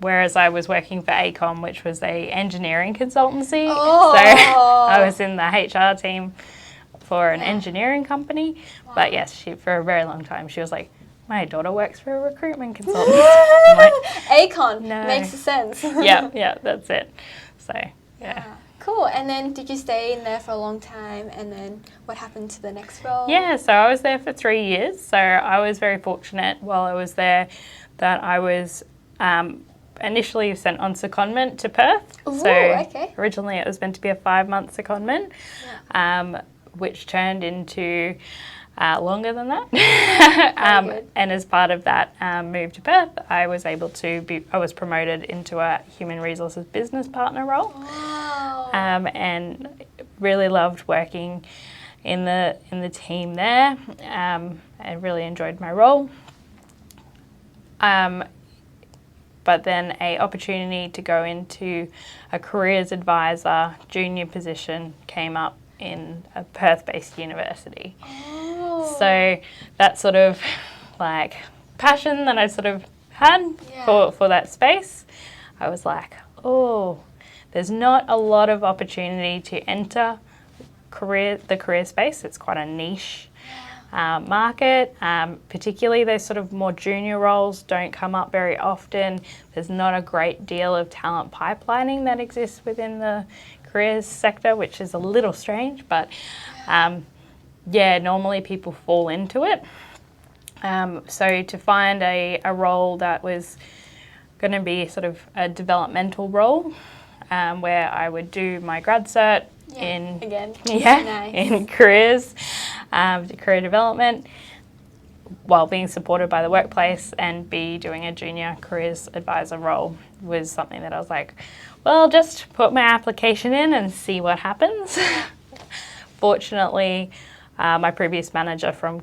S2: whereas I was working for ACOM, which was a engineering consultancy.
S1: Oh.
S2: So I was in the HR team for an engineering company. Wow. But yes, for a very long time, she was like, my daughter works for a recruitment consultant. I'm like,
S1: Acon, no. Makes sense.
S2: yeah, that's it. So, yeah.
S1: Cool. And then did you stay in there for a long time? And then what happened to the next role?
S2: Yeah, so I was there for 3 years. So I was very fortunate while I was there that I was initially sent on secondment to Perth.
S1: Ooh,
S2: so
S1: okay.
S2: Originally it was meant to be a 5-month secondment, which turned into longer than that. And as part of that move to Perth, I was promoted into a human resources business partner role.
S1: Wow.
S2: And really loved working in the team there. I really enjoyed my role. But then a opportunity to go into a careers advisor junior position came up in a Perth-based university. Oh. So that sort of like passion that I sort of had for that space, I was like, oh, there's not a lot of opportunity to enter the career space. It's quite a niche market, particularly those sort of more junior roles don't come up very often. There's not a great deal of talent pipelining that exists within the careers sector, which is a little strange, but normally people fall into it. So to find a role that was going to be sort of a developmental role, where I would do my grad cert in careers, career development, while being supported by the workplace, and be doing a junior careers advisor role was something that I was like, well, just put my application in and see what happens. Fortunately, my previous manager from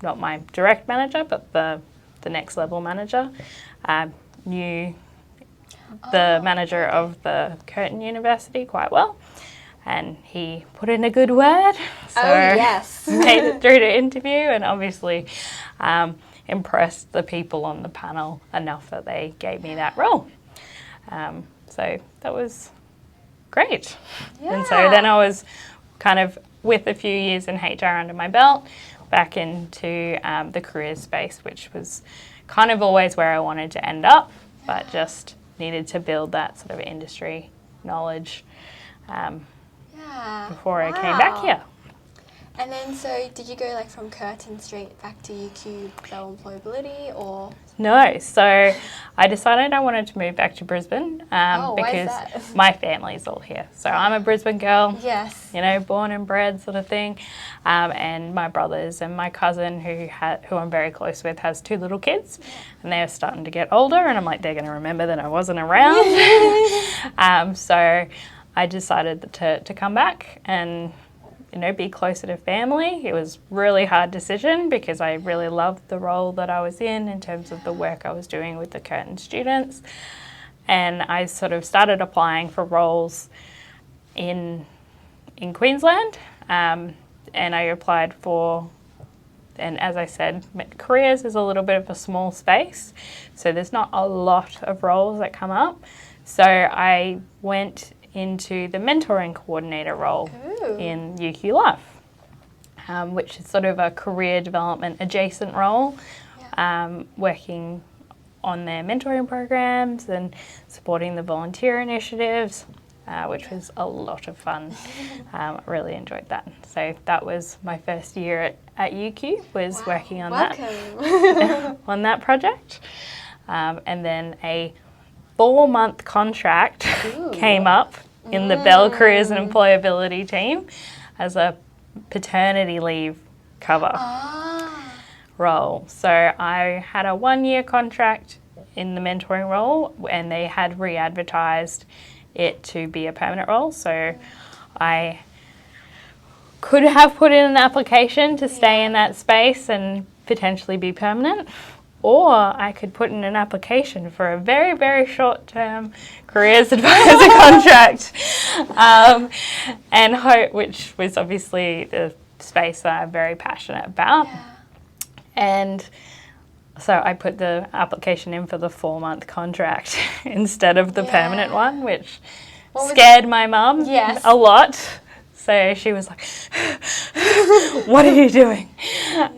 S2: not my direct manager, but the next level manager, knew the manager of the Curtin University quite well, and he put in a good word. So made it through to interview, and obviously impressed the people on the panel enough that they gave me that role. So that was great. Yeah. And so then I was kind of, with a few years in HR under my belt, back into the careers space, which was kind of always where I wanted to end up, but just needed to build that sort of industry knowledge before I came back here.
S1: And then, so did you go like from Curtin straight back to UQ Bell Employability, or?
S2: No, so I decided I wanted to move back to Brisbane because
S1: why is that? My
S2: family's all here. So I'm a Brisbane girl, born and bred sort of thing. And my brothers and my cousin, who I'm very close with, has 2 little kids, and they're starting to get older, and I'm like, they're going to remember that I wasn't around. So I decided to come back and be closer to family. It was a really hard decision because I really loved the role that I was in terms of the work I was doing with the Curtin students. And I sort of started applying for roles in Queensland, and I applied for And as I said, careers is a little bit of a small space, so there's not a lot of roles that come up. So I went into the mentoring coordinator role in UQ Life, which is sort of a career development adjacent role, working on their mentoring programs and supporting the volunteer initiatives, which was a lot of fun. I really enjoyed that. So that was my first year at UQ, was working on that, on that project. And then a 4-month contract came up in the Bell Careers and Employability team as a paternity leave cover role. So I had a 1-year contract in the mentoring role, and they had re-advertised it to be a permanent role. So I could have put in an application to stay in that space and potentially be permanent, or I could put in an application for a very, very short-term careers advisor contract, and hope, which was obviously the space that I'm very passionate about. And so I put the application in for the 4-month contract instead of the permanent one, which scared my mum a lot. So she was like, what are you doing?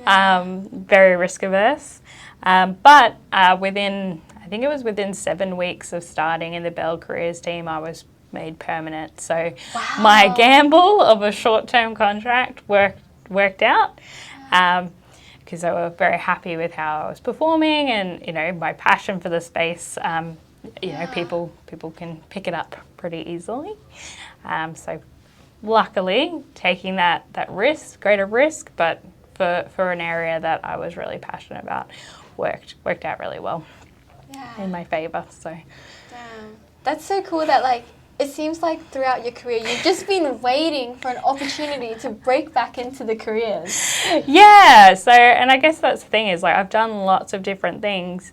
S2: Very risk averse. But within, I think it was within 7 weeks of starting in the Bell Careers team, I was made permanent. So my gamble of a short-term contract worked out. Because they were very happy with how I was performing, and my passion for the space. People can pick it up pretty easily. So luckily, taking that risk, greater risk, but for an area that I was really passionate about, worked out really well in my favour. So
S1: that's so cool that it seems like throughout your career, you've just been waiting for an opportunity to break back into the careers.
S2: Yeah, so, and I guess that's the thing is, I've done lots of different things,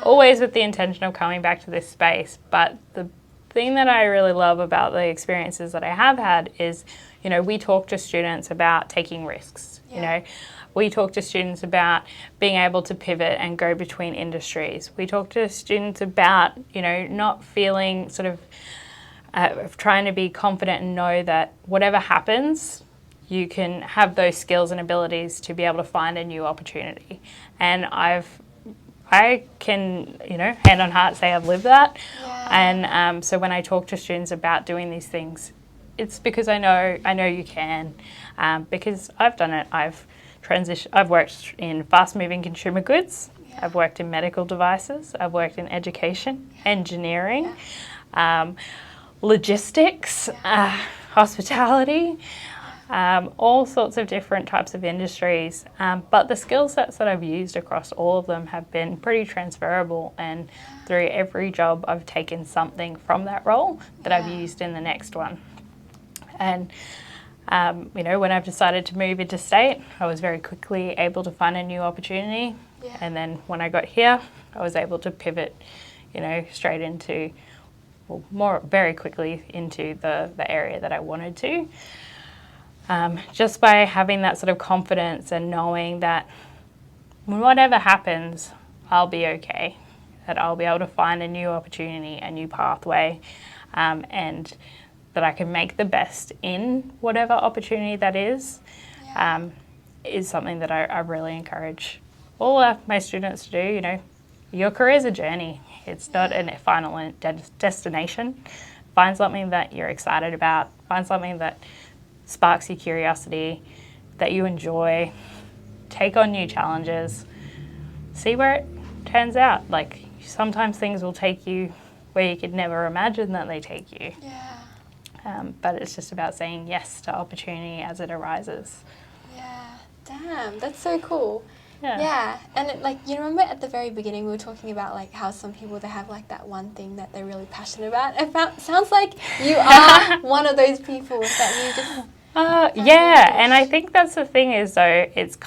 S2: always with the intention of coming back to this space. But the thing that I really love about the experiences that I have had is, we talk to students about taking risks, We talk to students about being able to pivot and go between industries. We talk to students about, not feeling sort of trying to be confident and know that whatever happens, you can have those skills and abilities to be able to find a new opportunity. And I can, hand on heart say I've lived that. And so when I talk to students about doing these things, it's because I know you can, because I've done it. I've worked in fast-moving consumer goods. I've worked in medical devices. I've worked in education, engineering, logistics, hospitality, all sorts of different types of industries. But the skill sets that I've used across all of them have been pretty transferable, and through every job I've taken something from that role that I've used in the next one. And when I've decided to move interstate, I was very quickly able to find a new opportunity. And then when I got here, I was able to pivot, straight into, very quickly into the area that I wanted to. Just by having that sort of confidence and knowing that whatever happens, I'll be okay, that I'll be able to find a new opportunity, a new pathway, and that I can make the best in whatever opportunity that is something that I really encourage all of my students to do. Your career is a journey. It's not a final destination. Find something that you're excited about. Find something that sparks your curiosity, that you enjoy. Take on new challenges. See where it turns out. Sometimes things will take you where you could never imagine that they take you. But it's just about saying yes to opportunity as it arises.
S1: Damn, that's so cool. And you remember at the very beginning we were talking about how some people, they have that one thing that they're really passionate about. It sounds like you are one of those people that you just
S2: and I think that's the thing is, though, it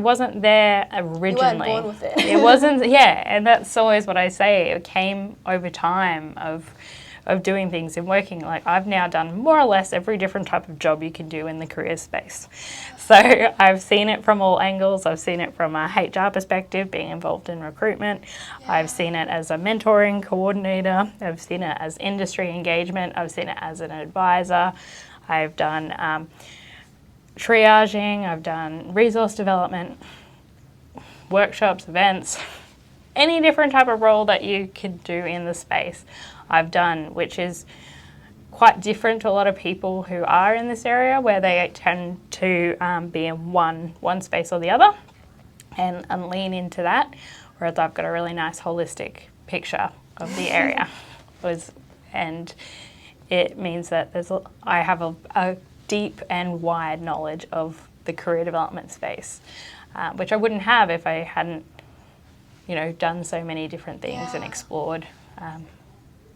S2: wasn't there originally.
S1: You weren't born with it.
S2: It wasn't, and that's always what I say. It came over time of of doing things and working. Like I've now done more or less every different type of job you can do in the career space. So I've seen it from all angles. I've seen it from a HR perspective, being involved in recruitment.
S1: Yeah.
S2: I've seen it as a mentoring coordinator. I've seen it as industry engagement. I've seen it as an advisor. I've done triaging. I've done resource development, workshops, events, any different type of role that you could do in the space I've done, which is quite different to a lot of people who are in this area, where they tend to be in one space or the other and lean into that, whereas I've got a really nice holistic picture of the area. And it means that I have a deep and wide knowledge of the career development space, which I wouldn't have if I hadn't done so many different things and explored,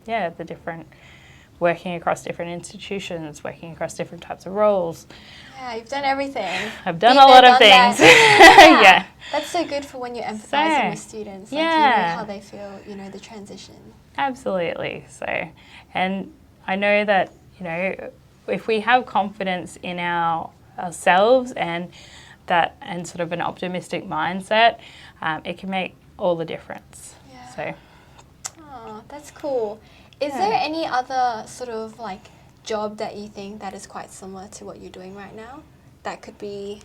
S2: the different, working across different institutions, working across different types of roles.
S1: Yeah, you've done everything.
S2: I've done a lot of things. Yeah.
S1: That's so good for when you're empathizing with students. Like, you know how they feel, the transition.
S2: Absolutely. So, and I know that, if we have confidence in ourselves and sort of an optimistic mindset, it can make all the difference.
S1: Yeah.
S2: So.
S1: Oh, that's cool. Is there any other sort of job that you think that is quite similar to what you're doing right now? That could be,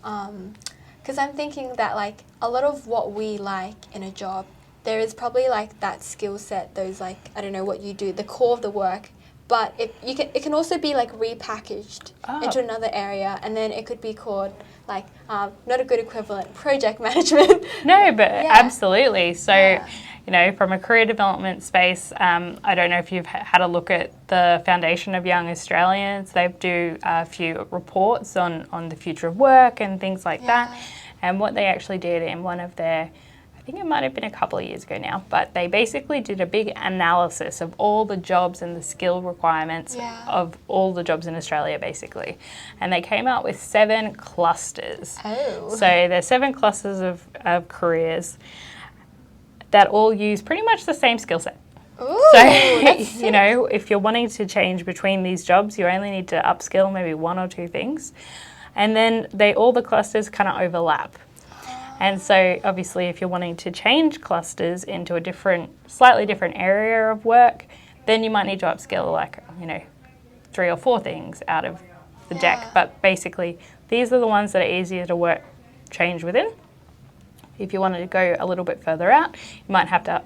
S1: because I'm thinking that a lot of what we like in a job, there is probably that skill set, those I don't know what you do, the core of the work, but it can also be repackaged into another area, and then it could be called not a good equivalent, project management.
S2: No, but absolutely. So, from a career development space, I don't know if you've had a look at the Foundation of Young Australians. They do a few reports on the future of work and things like that. And what they actually did in one of their, I think it might have been a couple of years ago now, but they basically did a big analysis of all the jobs and the skill requirements of all the jobs in Australia, basically. And they came out with 7 clusters.
S1: Oh.
S2: So there's 7 clusters of careers that all use pretty much the same skill set.
S1: Ooh,
S2: so,
S1: that's sick.
S2: If you're wanting to change between these jobs, you only need to upskill maybe 1 or 2 things. And then all the clusters kind of overlap. And so obviously if you're wanting to change clusters into a slightly different area of work, then you might need to upskill 3 or 4 things out of the deck. But basically these are the ones that are easier to change within. If you wanted to go a little bit further out, you might have to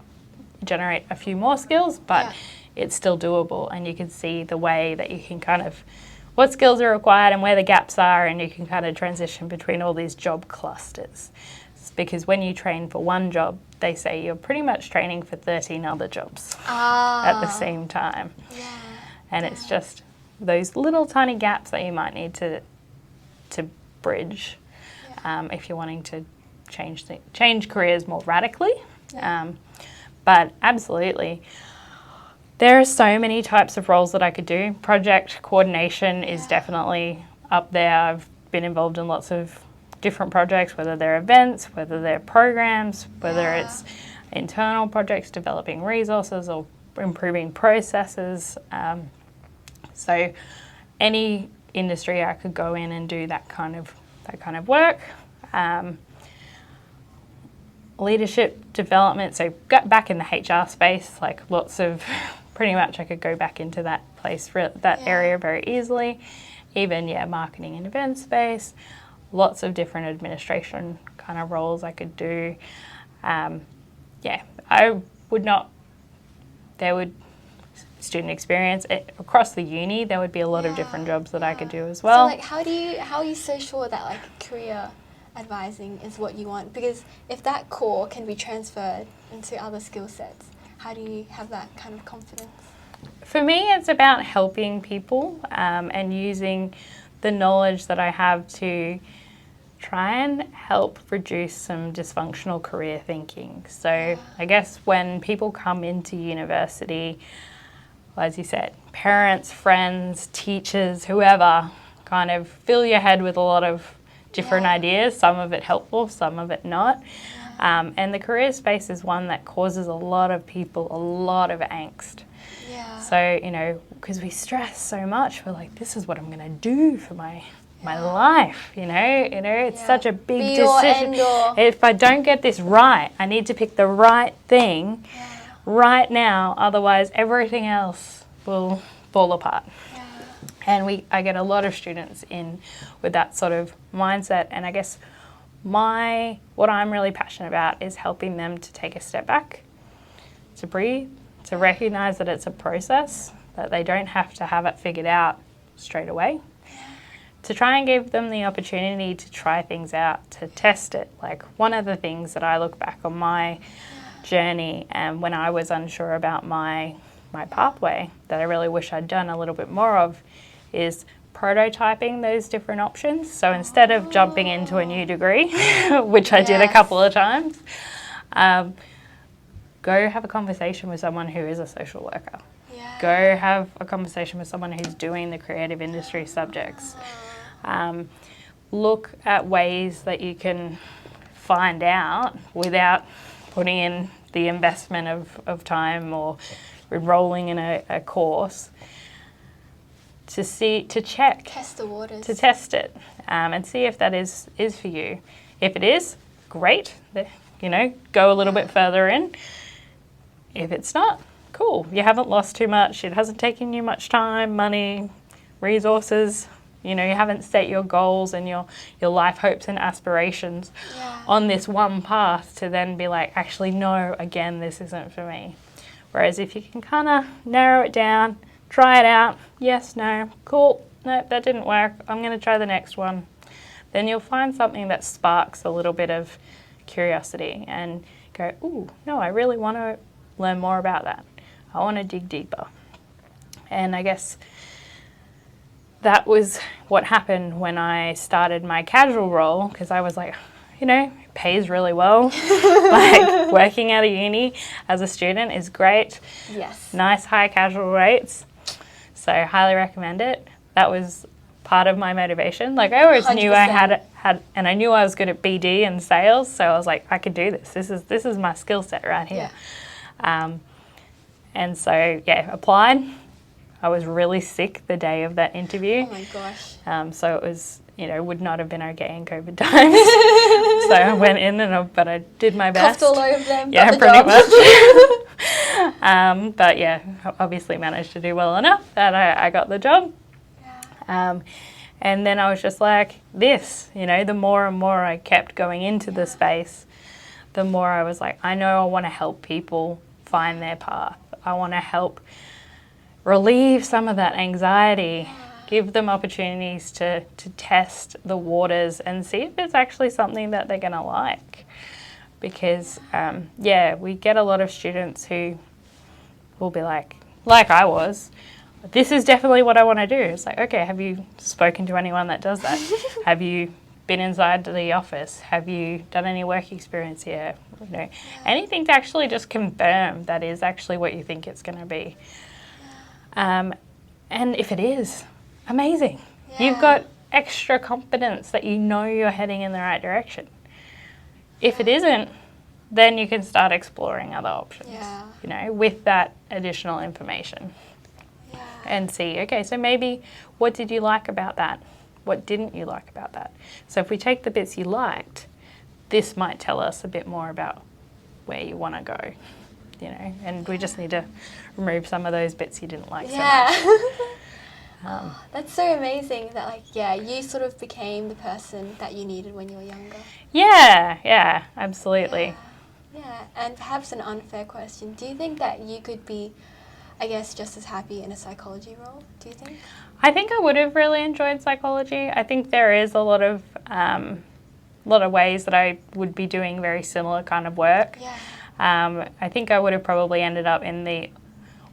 S2: generate a few more skills, but it's still doable, and you can see the way that you can what skills are required and where the gaps are, and you can kind of transition between all these job clusters. It's because when you train for one job, they say you're pretty much training for 13 other jobs at the same time.
S1: Yeah.
S2: And it's just those little tiny gaps that you might need to bridge if you're wanting to change careers more radically. But absolutely, there are so many types of roles that I could do. Project coordination is definitely up there. I've been involved in lots of different projects, whether they're events, whether they're programs, whether it's internal projects, developing resources or improving processes. So any industry I could go in and do that kind of work. Leadership development, so got back in the HR space, lots of, pretty much I could go back into that area very easily. Even, marketing and event space, lots of different administration kind of roles I could do. Student experience, across the uni, there would be a lot of different jobs that I could do as well.
S1: So how are you so sure that career advising is what you want? Because if that core can be transferred into other skill sets, how do you have that kind of confidence?
S2: For me, it's about helping people and using the knowledge that I have to try and help reduce some dysfunctional career thinking. So I guess when people come into university, well, as you said, parents, friends, teachers, whoever, kind of fill your head with a lot of different ideas, some of it helpful, some of it not. And the career space is one that causes a lot of people a lot of angst. So, you know, because we stress so much, we're like, this is what I'm going to do for my life, you know, it's such a big decision. If I don't get this right, I need to pick the right thing right now, otherwise everything else will fall apart. And I get a lot of students in with that sort of mindset, and I guess what I'm really passionate about is helping them to take a step back, to breathe, to recognise that it's a process, that they don't have to have it figured out straight away, to try and give them the opportunity to try things out, to test it. Like, one of the things that I look back on my journey and when I was unsure about my pathway that I really wish I'd done a little bit more of is prototyping those different options. So instead of jumping into a new degree, which I did a couple of times, go have a conversation with someone who is a social worker. Go have a conversation with someone who's doing the creative industry subjects. Look at ways that you can find out without putting in the investment of time or enrolling in a course, to check.
S1: Test the waters.
S2: To test it and see if that is for you. If it is, great, you know, go a little bit further in. If it's not, cool, you haven't lost too much, it hasn't taken you much time, money, resources, you know, you haven't set your goals and your life hopes and aspirations on this one path to then be like, actually, no, again, this isn't for me. Whereas if you can kind of narrow it down, try it out, yes, no, cool, no, that didn't work, I'm going to try the next one, then you'll find something that sparks a little bit of curiosity and go, ooh, no, I really want to learn more about that. I want to dig deeper. And I guess that was what happened when I started my casual role, because I was like, you know, it pays really well. Like, working at a uni as a student is great.
S1: Yes.
S2: Nice high casual rates. So highly recommend it. That was part of my motivation. Like, I always 100%. Knew I had, and I knew I was good at BD and sales. So I was like, I could do this. This is my skill set right here. And so, applied. I was really sick the day of that interview.
S1: Oh my gosh.
S2: So it was, you know, would not have been okay in COVID times. So I went in but I did my best.
S1: Coughed all over them.
S2: Yeah, pretty much. But yeah, obviously managed to do well enough that I got the job. And then I was just like, you know, the more and more I kept going into the space, the more I was like, I know I want to help people find their path. I want to help relieve some of that anxiety, give them opportunities to test the waters and see if it's actually something that they're going to like. Because, we get a lot of students who will be like I was, this is definitely what I want to do. It's like, okay, have you spoken to anyone that does that? Have you been inside the office? Have you done any work experience here? You know, anything to actually just confirm that is actually what you think it's going to be. And if it is, amazing. You've got extra confidence that you know you're heading in the right direction. If it isn't, then you can start exploring other options, you know, with that additional information. And see, okay, so maybe what did you like about that? What didn't you like about that? So if we take the bits you liked, this might tell us a bit more about where you want to go, you know, and we just need to remove some of those bits you didn't like so much.
S1: That's so amazing that, you sort of became the person that you needed when you were younger.
S2: Yeah, absolutely.
S1: Yeah, and perhaps an unfair question. Do you think that you could be, I guess, just as happy in a psychology role, do you think?
S2: I think I would have really enjoyed psychology. I think there is a lot of ways that I would be doing very similar kind of work. I think I would have probably ended up in the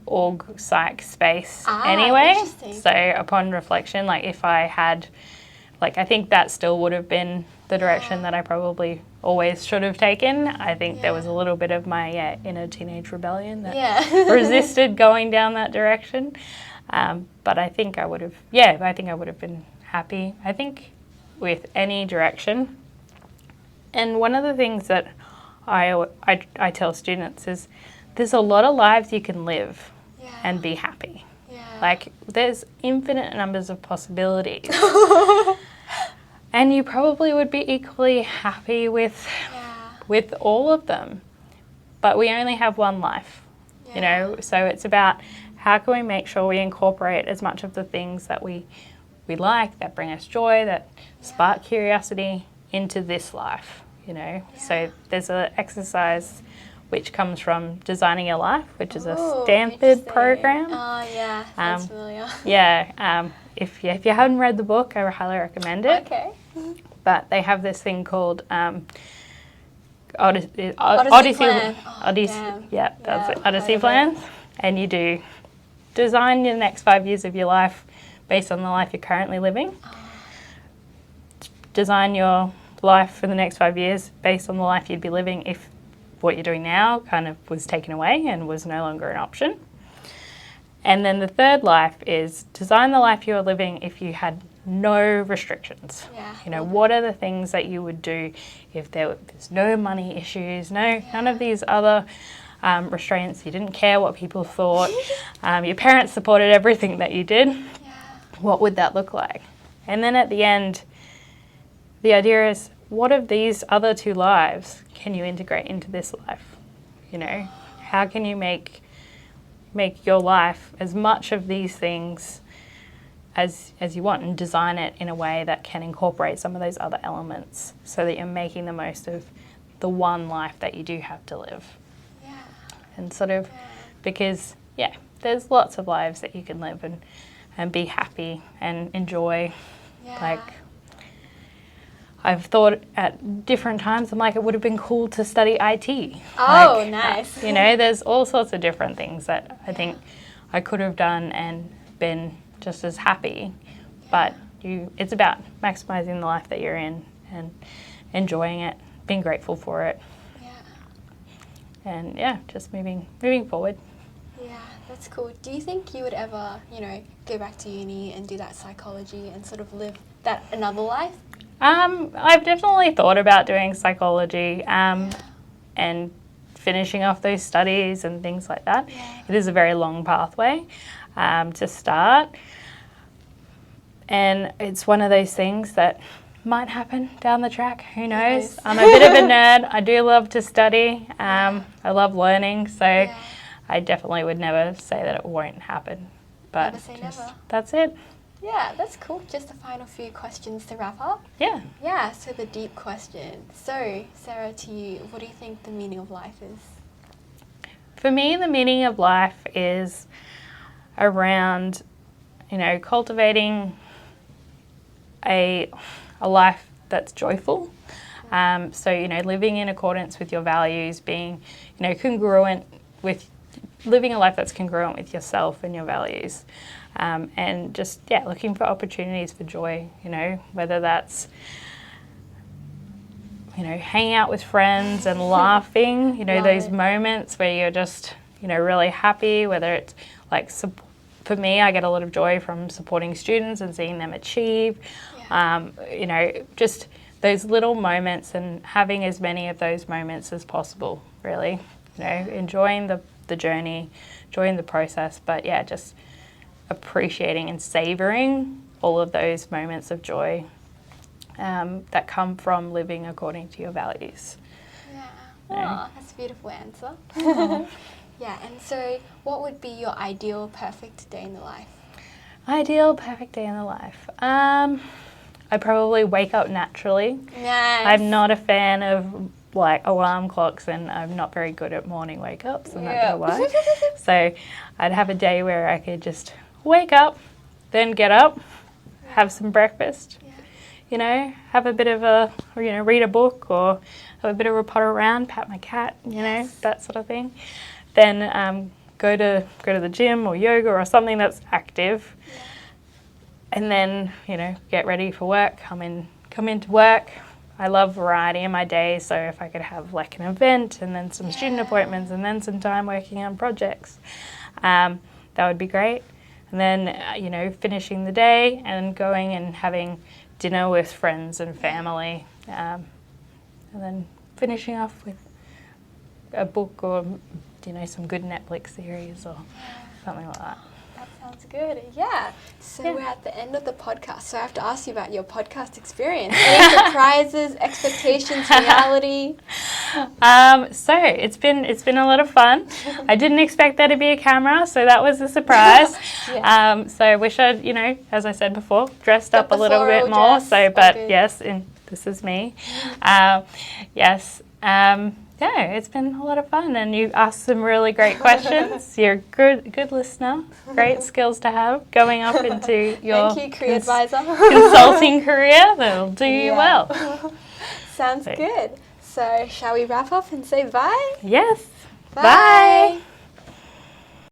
S2: org psych space anyway. So upon reflection, if I had, I think that still would have been the direction that I probably always should have taken. I think there was a little bit of my inner teenage rebellion that resisted going down that direction. But I think I would have, been happy, I think, with any direction. And one of the things that I tell students is there's a lot of lives you can live. and be happy.
S1: Yeah.
S2: Like, there's infinite numbers of possibilities. And you probably would be equally happy with all of them. But we only have one life, you know, so it's about how can we make sure we incorporate as much of the things that we like, that bring us joy, that spark curiosity into this life, you know. So there's an exercise which comes from Designing Your Life, which is a Stanford program.
S1: Oh, yeah, sounds familiar.
S2: Yeah, if you haven't read the book, I highly recommend it.
S1: Okay.
S2: But they have this thing called Odyssey
S1: Plan.
S2: Yeah, that's it. Odyssey plans. And you do design your next 5 years of your life based on the life you're currently living. Design your life for the next 5 years based on the life you'd be living if what you're doing now kind of was taken away and was no longer an option. And then the third life is design the life you're living if you had no restrictions.
S1: Yeah.
S2: You know, what are the things that you would do if there's no money issues, none of these other restraints, you didn't care what people thought, your parents supported everything that you did, what would that look like? And then at the end, the idea is, what of these other two lives can you integrate into this life? You know, how can you make your life as much of these things as you want, and design it in a way that can incorporate some of those other elements so that you're making the most of the one life that you do have to live.
S1: Yeah.
S2: And sort of, because, there's lots of lives that you can live and be happy and enjoy.
S1: Yeah.
S2: Like, I've thought at different times, I'm like, it would have been cool to study IT.
S1: Oh, nice.
S2: You know, there's all sorts of different things that I think I could have done and been just as happy. But it's about maximising the life that you're in and enjoying it, being grateful for it.
S1: Yeah.
S2: And just moving forward.
S1: Yeah, that's cool. Do you think you would ever, go back to uni and do that psychology and sort of live that another life?
S2: I've definitely thought about doing psychology and finishing off those studies and things like that. Yeah. It is a very long pathway to start. And it's one of those things that might happen down the track. Who knows?
S1: Yes.
S2: I'm a bit of a nerd. I do love to study. I love learning. So I definitely would never say that it won't happen. But
S1: never say never.
S2: That's it.
S1: Yeah, that's cool. Just a final few questions to wrap up.
S2: Yeah.
S1: Yeah, so the deep question. So, Sarah, to you, what do you think the meaning of life is?
S2: For me, the meaning of life is around, cultivating a life that's joyful. So, living in accordance with your values, being, congruent with, living a life that's congruent with yourself and your values. And just, looking for opportunities for joy, whether that's, hanging out with friends and laughing, those moments where you're just, really happy, whether it's like, for me, I get a lot of joy from supporting students and seeing them achieve, just those little moments and having as many of those moments as possible, really, enjoying the journey, enjoying the process, but just appreciating and savouring all of those moments of joy that come from living according to your values.
S1: Yeah, that's a beautiful answer. Yeah, and so what would be your ideal perfect day in the life?
S2: Ideal perfect day in the life? I probably wake up naturally.
S1: Nice.
S2: I'm not a fan of alarm clocks, and I'm not very good at morning wake ups, I'm not gonna lie. So I'd have a day where I could just wake up, then get up, have some breakfast, have a bit of a, read a book or have a bit of a potter around, pat my cat, that sort of thing. Then go to the gym or yoga or something that's active. And then, get ready for work, come into work. I love variety in my day, so if I could have an event and then some student appointments and then some time working on projects, that would be great. And then, finishing the day and going and having dinner with friends and family, and then finishing off with a book or, some good Netflix series or something like that.
S1: That sounds good. Yeah. So we're at the end of the podcast. So I have to ask you about your podcast experience. Any surprises, expectations, reality?
S2: So it's been a lot of fun. I didn't expect there to be a camera, so that was a surprise.
S1: Yes.
S2: So I wish I'd, as I said before, dressed up a little
S1: floral
S2: bit more.
S1: dress,
S2: So, but
S1: good.
S2: yes, this is me. Yes. Yeah, it's been a lot of fun, and you asked some really great questions. You're a good listener. Great skills to have going up into your
S1: Thank you, career advisor.
S2: consulting career. That'll do you well.
S1: Sounds good. So shall we wrap up and say bye?
S2: Yes.
S1: Bye.